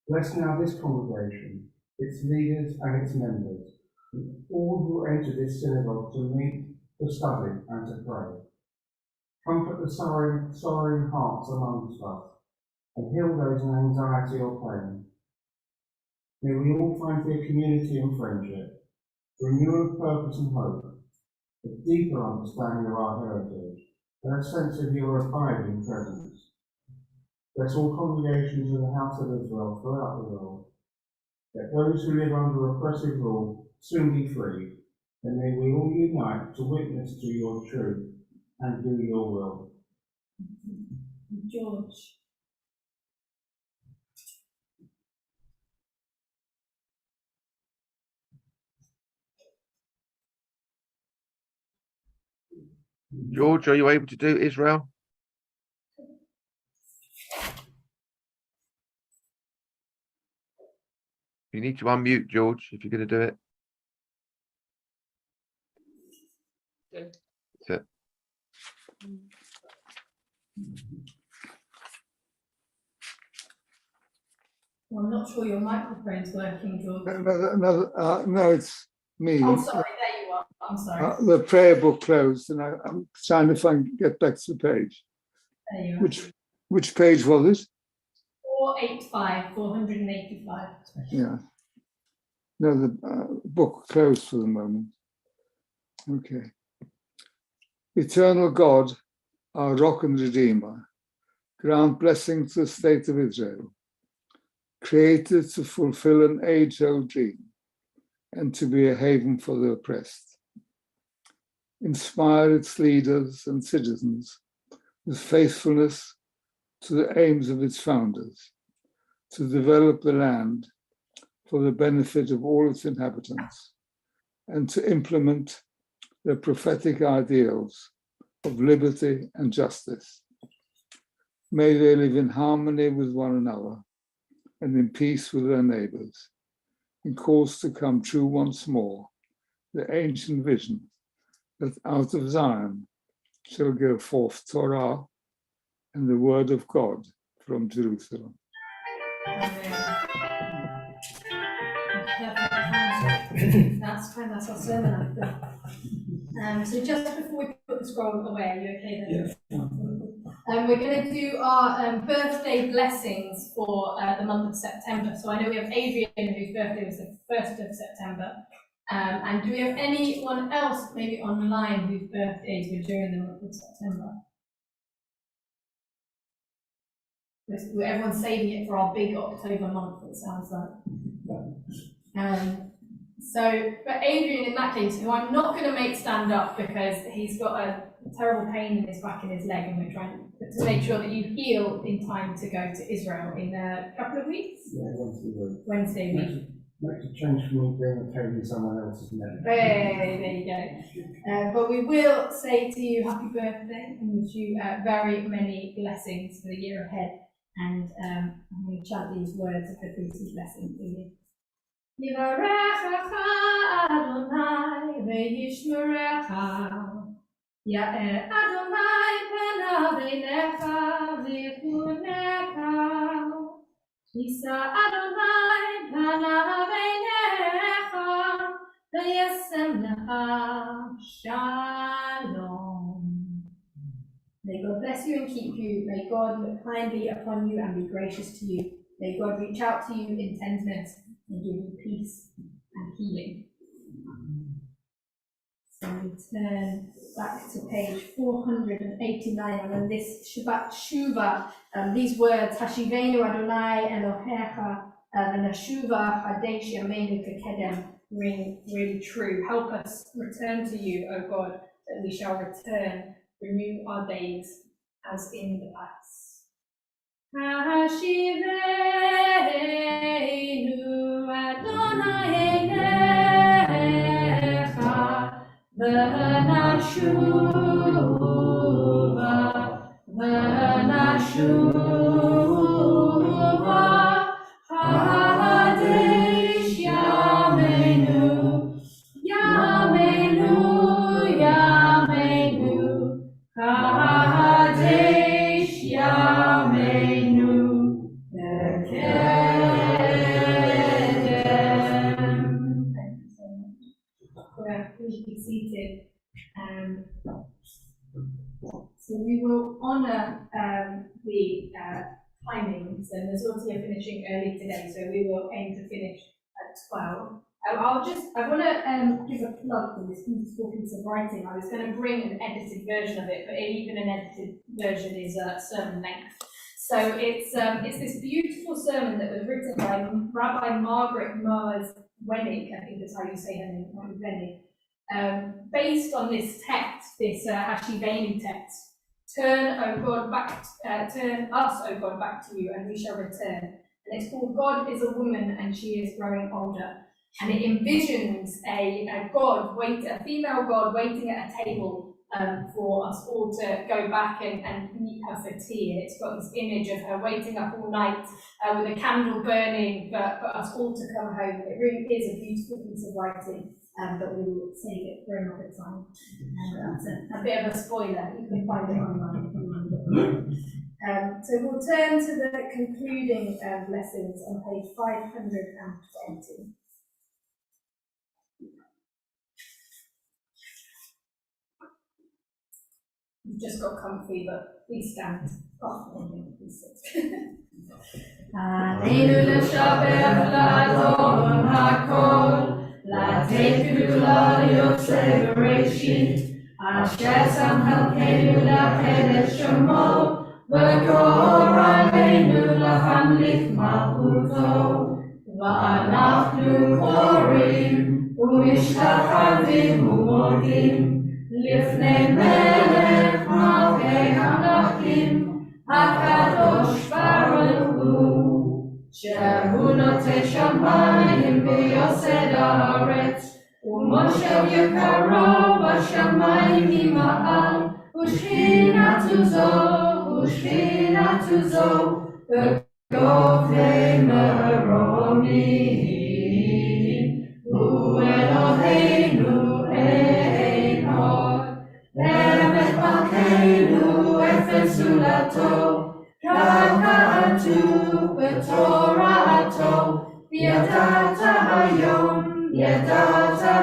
Bless now this congregation, its leaders and its members, and all who enter this synagogue to meet, to study and to pray. Comfort the sorrowing hearts amongst us, and heal those in anxiety or pain. May we all find their community and friendship, renewal of purpose and hope, a deeper understanding of our heritage, and a sense of your abiding presence. Bless all congregations in the house of Israel throughout the world. Let those who live under oppressive rule soon be free, and may we all unite to witness to your truth and do your will. George. George, are you able to do Israel? You need to unmute, George, if you're going to do it. That's it. Well, I'm not sure your microphone's working, George. No, it's me. Oh, sorry, there you are. I'm sorry. The prayer book closed, and I'm trying to get back to the page. There you are. Which page was it? 485. Yeah. No, the book closed for the moment. Okay. Eternal God, our rock and redeemer, grant blessing to the state of Israel, created to fulfill an age-old dream and to be a haven for the oppressed. Inspire its leaders and citizens with faithfulness to the aims of its founders, to develop the land for the benefit of all its inhabitants, and to implement their prophetic ideals of liberty and justice. May they live in harmony with one another and in peace with their neighbors, and cause to come true once more the ancient vision that out of Zion shall go forth Torah and the word of God from Jerusalem. That's fine, that's our sermon after. So just before we put the scroll away, are you okay then? Yes. We're going to do our birthday blessings for the month of September. So I know we have Adrian, whose birthday was the 1st of September. And do we have anyone else maybe online whose birthdays were during the month of September? Everyone's saving it for our big October month, it sounds like. So for Adrian, in that case, who I'm not going to make stand up because he's got a terrible pain in his back and his leg, and we're trying to make sure that you heal in time to go to Israel in a couple of weeks? Yeah, Wednesday week. Makes a change from me being a pain in someone else's neck. Hey, there you go. But we will say to you happy birthday and wish you very many blessings for the year ahead. And I'm going to chant these words of the priestly blessing for you. Yivarechecha Adonai ve'yishmerecha, Ya'er Adonai penav einecha v'yichunecha, Yisa Adonai penav einecha ve'yasem lecha shalom. May God bless you and keep you. May God look kindly upon you and be gracious to you. May God reach out to you in tenderness and give you peace and healing. So we turn back to page 489, and on this Shabbat Shuvah, these words, Hashivenu Adonai Elohecha v'nashuva Hadesh Yameinu Kekedem, ring really true. Help us return to you, O God, that we shall return, renew our days as in the past. Hashivenu Adonai Elecha v'nashuva Hadesh Yameinu Yameinu Yameinu Hadesh Yameinu Kedem. Thank you so much. Please be seated. So we will honour the timings, and there's also finishing early today, so we will aim to finish at 12. I want to give a plug for this beautiful piece of writing. I was going to bring an edited version of it, but even an edited version is sermon length. So it's this beautiful sermon that was written by Rabbi Margaret Mars Wenig, I think that's how you say her name, Wenig, based on this text, this Hashivenu text. Turn us, O God, back to you, and we shall return. And it's called God is a Woman, and she is growing older. And it envisions a female God waiting at a table for us all to go back and meet her for tea. And it's got this image of her waiting up all night with a candle burning for us all to come home. It really is a beautiful piece of writing, but we will save it for another time. That's a bit of a spoiler. You can find it online if you want it. So we'll turn to the concluding lessons on page 520. You've just got comfy, but please stand. Please sit. Aleinu l'shabbat l'adon hakol, l'teku l'yotze bereshit, asher samchalkenu lached et shemo, v'gor aleinu lahamlik malchuto, v'anachnu korim, u'mishtachavim u'modim, לפני מלך מלכי המלכים, הקדוש ברוך הוא, שהוא נוטה שמיים ויוסד הארץ, ומושב יקרו בשמיים ממעל, ושכינתו זו, בגובה מרומים, הוא אלוהינו Emet malkeinu efes zulato, kaka'atu betora'ato, yadata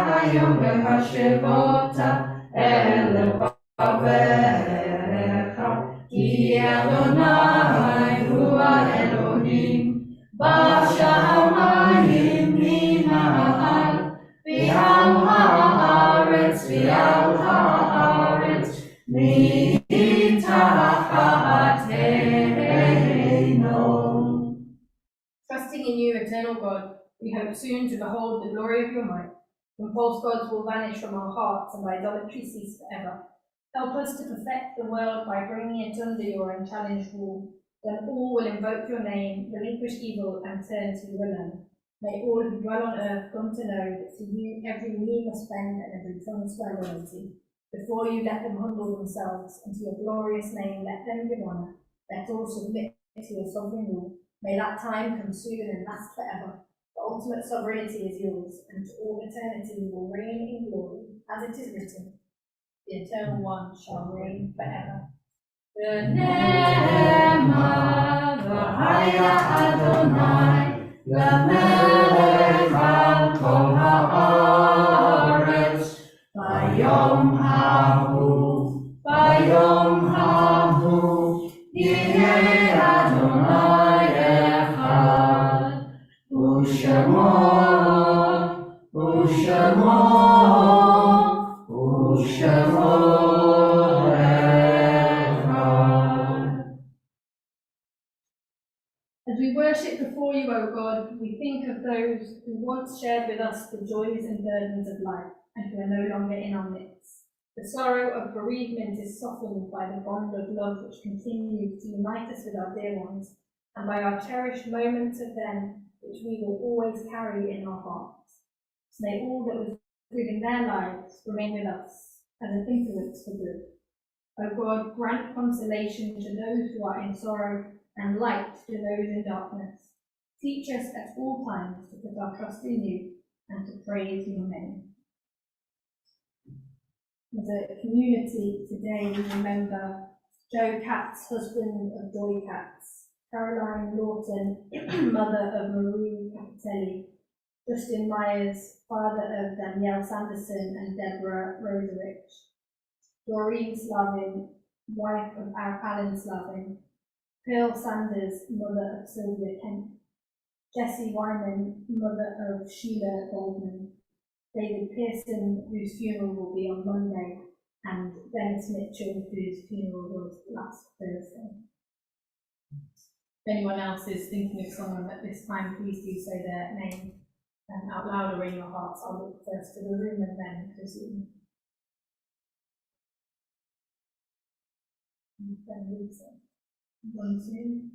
hayom behashevota el levavecha, ki Adonai hu Elohim, bashamayim mima'al, v'al ha'aretz, Trusting in you, eternal God, we hope soon to behold the glory of your might, when false gods will vanish from our hearts and idolatry cease forever. Help us to perfect the world by bringing it under your unchallenged rule. Then all will invoke your name, relinquish evil, and turn to you alone. May all who dwell on earth come to know that to you every knee must bend and every tongue swear loyalty. Before you let them humble themselves, and to your glorious name let them give honour. Let all submit to your sovereign rule. May that time come soon and last forever. The ultimate sovereignty is yours, and to all eternity you will reign in glory, as it is written. The Eternal One shall reign forever. V'nema v'haya Adonai l'melech al kol haaretz. Bayom hahu, Yeh Adonai echad, U'shemo echad. As we worship before you, O God, we think of those who once shared with us the joys and burdens of life, and who are no longer in our midst. The sorrow of bereavement is softened by the bond of love which continues to unite us with our dear ones, and by our cherished moments of them, which we will always carry in our hearts. So may all that was good in their lives remain with us as an influence for good. O God, grant consolation to those who are in sorrow and light to those in darkness. Teach us at all times to put our trust in you and to praise your name. As a community today, we remember Joe Katz, husband of Joy Katz, Caroline Lawton, mother of Marie Capitelli, Justin Myers, father of Danielle Sanderson and Deborah Roserich, Doreen Slavin, wife of Alan Slavin, Pearl Sanders, mother of Sylvia Kemp, Jessie Wyman, mother of Sheila Goldman, David Pearson, whose funeral will be on Monday, and Dennis Mitchell, whose funeral was last Thursday. If anyone else is thinking of someone at this time, please do say their name out loud or in your hearts. I'll look first to the room and then to Zoom. And then Lisa. On Zoom.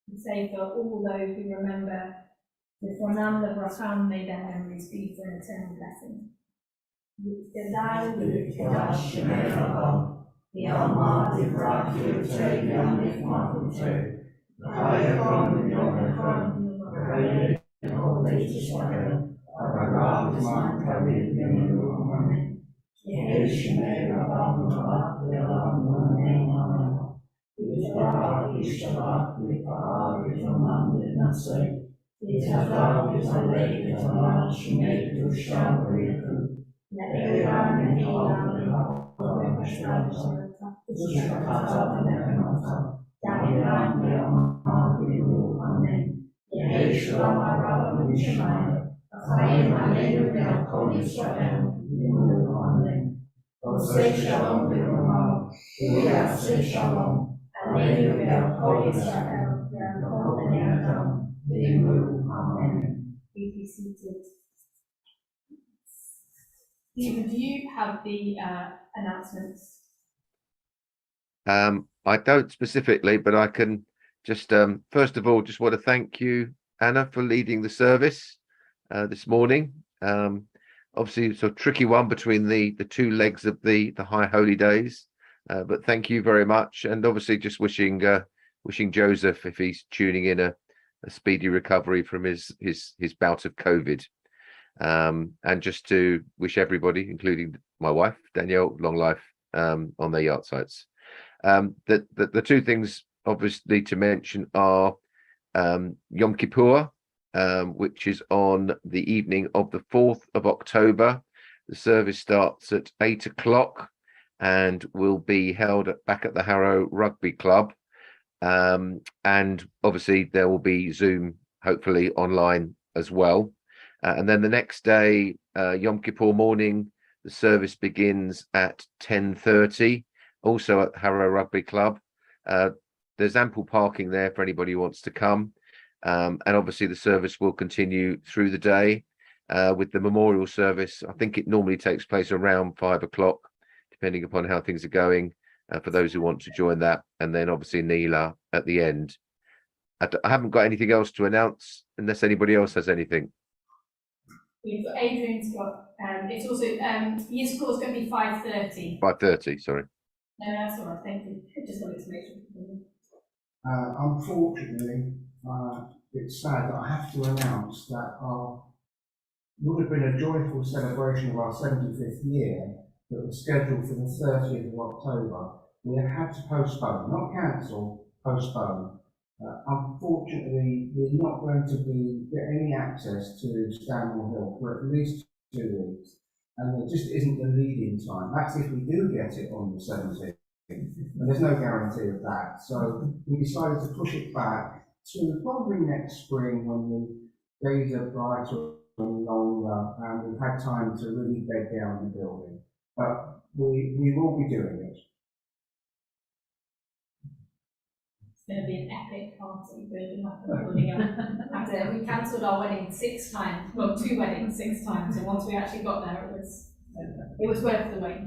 And say for all those who remember Before Nam the Bracham, may their memories be for an eternal blessing. Yigdal v'yikdash Shemei Rabban, V'yamad Yivrach Yirtei V'yamlik Malkutei, V'chayavon V'yom Echad, V'chayei Kol Beit Yisrael, V'agav Zman Kavid Yemenu Amen. Yehei Shemei Rabban V'chad V'yam Amen Amen. V'yitbarach Yishtabach V'yitbarach V'yitzoman V'yitnatzeh, V'yitavah V'yitvalei V'yitvalach Shemei Kedushah V'yikru. Le'elam Ne'elam V'yitavah V'yitvalach V'yitavah V'yitvalach Da'ilam V'yamah V'yilu Amen. Yehei Shalom Harav V'yishamayim V'chayim Aleinu V'al Kol Yisrael V'yilu Amen. Osei Shalom V'yomah V'yaseh Shalom Aleinu V'al Kol Yisrael V'al Kol Bnei Adam V'yilu Amen. Please be seated. Stephen, do you have the announcements? I don't specifically, but I can just first of all just want to thank you, Anna, for leading the service this morning. Obviously it's a tricky one between the two legs of the high holy days, but thank you very much, and obviously just wishing Joseph, if he's tuning in, a speedy recovery from his bout of COVID. And just to wish everybody, including my wife Danielle, long life on their yard sites. The two things obviously to mention are Yom Kippur, which is on the evening of the 4th of October. The service starts at 8 o'clock and will be held back at the Harrow Rugby Club. And obviously there will be Zoom, hopefully online as well. And then the next day, Yom Kippur morning, the service begins at 10:30, also at Harrow Rugby Club. There's ample parking there for anybody who wants to come. And obviously the service will continue through the day with the memorial service. I think it normally takes place around 5 o'clock, depending upon how things are going, for those who want to join that. And then obviously Neela at the end. I haven't got anything else to announce unless anybody else has anything. We've got Adrian's got, it's also, year's call is going to be 5:30. 5:30, sorry. No, that's all right, thank you. Just wanted to make sure. Unfortunately, it's sad that I have to announce that would have been a joyful celebration of our 75th year that was scheduled for the 30th of October. We have had to postpone, not cancel, postpone. Unfortunately, we're not going to get any access to Stanmore Hill for at least 2 weeks, and there just isn't the lead-in time. That's if we do get it on the 17th, and there's no guarantee of that. So we decided to push it back to probably next spring when the days are brighter and longer, and we've had time to really bed down the building. But we will be doing it. It's going to be an epic party building up and building up. After we cancelled our wedding 6 times, well, 2 weddings 6 times, and once we actually got there, it was worth the wait.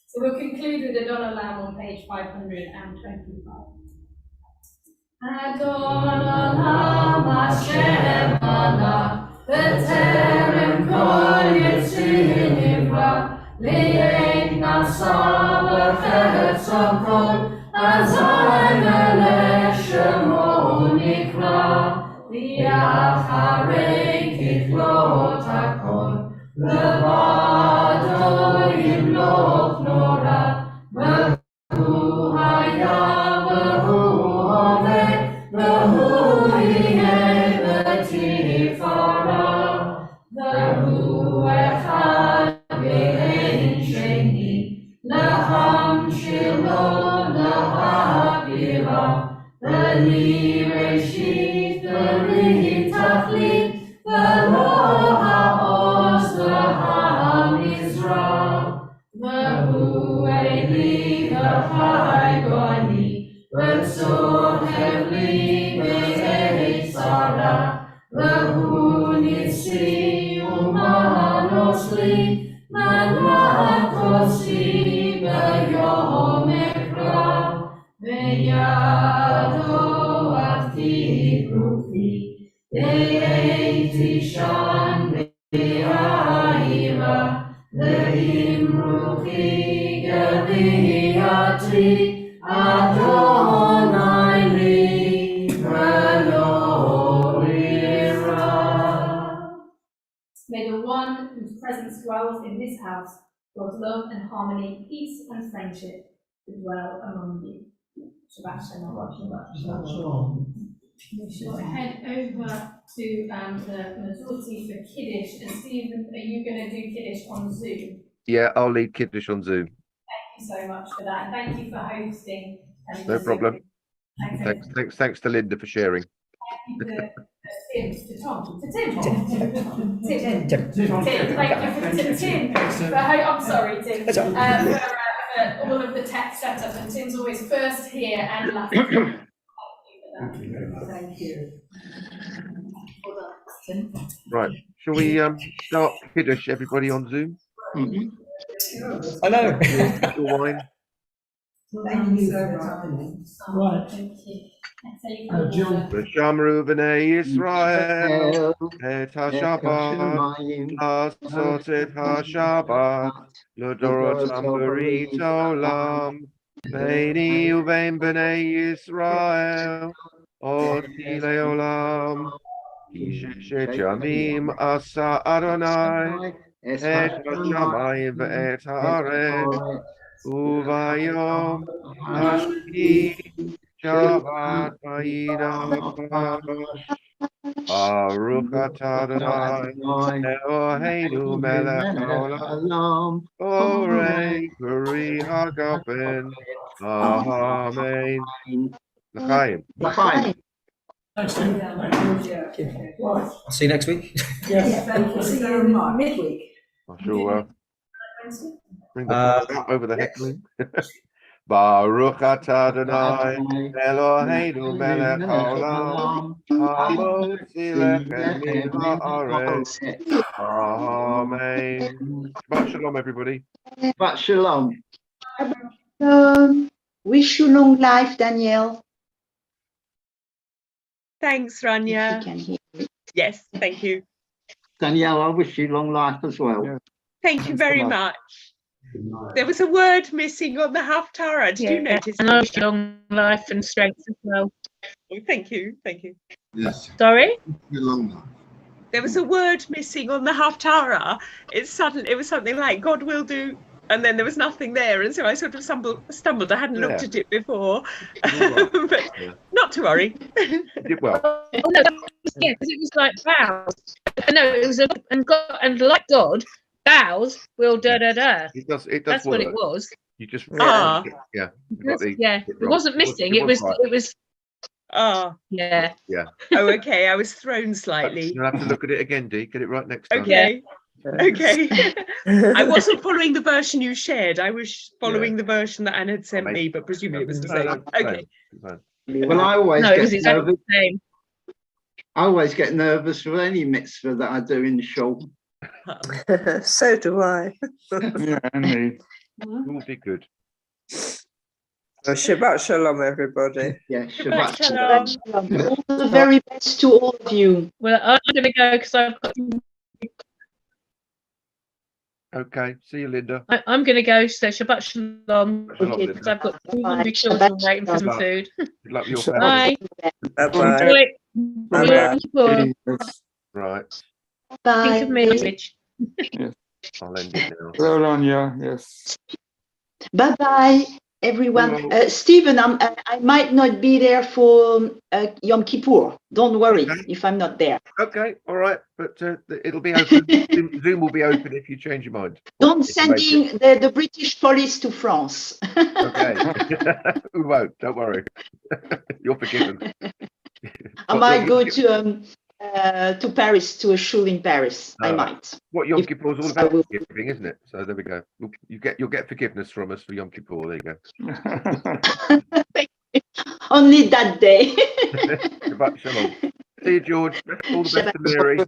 So we'll conclude with the Donna Lamb on page 525. Adon Lam Hashem Allah, B'terem kol yitzir nivra, Li'ein nasa b'chetz kol. Azai melech shemo nikra, v'yacharei kiflot hakol, levado yimlok nora, v'hu haya v'hu hoveh, v'hu yeh v'tifara, v'hu echad v'ein sheni, laham shelo. V'li reshit, v'li tachlit, v'lo ha'oz, v'ha'mizrah, v'hu eli v'chai goni, v'tzohev li v'ei tzara, v'hu nitzi u'manos li, v'lakosi v'yom ekra. Yado ati rufi, Elohim Ruchi Yaviati Adonai Li Elohira. May the one whose presence dwells in this house, God's love and harmony, peace and friendship, dwell among you. Shabbat Shalom. We shall head over to the Mazurti for Kiddush. And Stephen, are you going to do Kiddush on Zoom? Yeah, I'll lead Kiddush on Zoom. Thank you so much for that. And thank you for hosting. No problem. Thanks to Linda for sharing. Thank you to Tim. I'm sorry, Tim. For all of the tech setup, and Tim's always first here and last. Thank you very much. Thank you. Right. Shall we start Kiddush, everybody on Zoom? Hello. Your wine. Thank you so much. Right. Thank you. Jill. V'shamru b'nei Yisrael et ha-Shabbat la'asot et ha-Shabbat l'dorotam b'rit olam beini uvein b'nei Yisrael oti le'olam ki sheshet yamim asa Adonai et ha-shamayim ve'et ha'aretz uvayom hashvi Shabbat Vayidash Baruch atah Adonai Eloheinu melech haolam Borei peri hagafen Amen. L'chaim. Thanks, Tim. Thank you. Right. I'll see you next week. Yes. Thank you so much. Midweek. I shall bring the flag out over the heckling. Baruch atah Adonai Eloheinu melech haolam hamotzi lechem min haaretz. Amen. Shabbat shalom, everybody. Shabbat shalom. Wish you long life, Danielle. Thanks, If you Rania. can hear me. Yes, thank you. Danielle, I wish you long life as well. Yeah. Thank you very much. There was a word missing on the Haftarah. Did you notice? And I wish you long life and strength as well. Oh, thank you. Thank you. Yes, Sorry? long life. There was a word missing on the Haftarah. It was something like God will do, and then there was nothing there, and so I sort of stumbled. I hadn't looked at it before, but not to worry. You did well. Oh, no, yeah, because it was like vows. No, it was and like God, vows will da da da. It does That's work. what it was. You just Ah. yeah. It wasn't missing. It was. Ah. Yeah. Yeah. Oh, okay. I was thrown slightly. You'll have to look at it again, Dee. Get it right next time. Okay. Okay. I wasn't following the version you shared. I was following the version that Anne had sent me, but presumably it was the same. Okay. Well, I always No, it get was exactly nervous. the same. I always get nervous with any mitzvah that I do in the shul. So do I. Yeah, and me. It will be good. Shabbat shalom, everybody. Yeah, Shabbat Shabbat shalom. All the very best to all of you. Well, I'm going to go because I've got. Okay. See you, Linda. I'm going to go. So Shabbat shalom. Shalom, Because Linda. I've got 2 Bye. hungry children Shabbat waiting for some shalom. food. Good luck with your Bye. family. Bye-bye. Enjoy. Bye-bye. Bye. Yes. Right. Think of me, Bye. Rich. I'll end it now. Well done, yeah, yes. Bye bye, everyone. Hello. Stephen, I might not be there for Yom Kippur. Don't worry if I'm not there. Okay. All right. But it'll be open. Zoom will be open if you change your mind. Don't If you send make it. in the British police to France. Okay. We won't. Don't worry. You're forgiven. I might go to Paris, to a shul in Paris. I might. What Yom If- Kippur is all I about, will. forgiving, isn't it? So there we go. You'll get forgiveness from us for Yom Kippur. There you go. Only that day. Shabbat shalom. See you, George. All the best to Mary.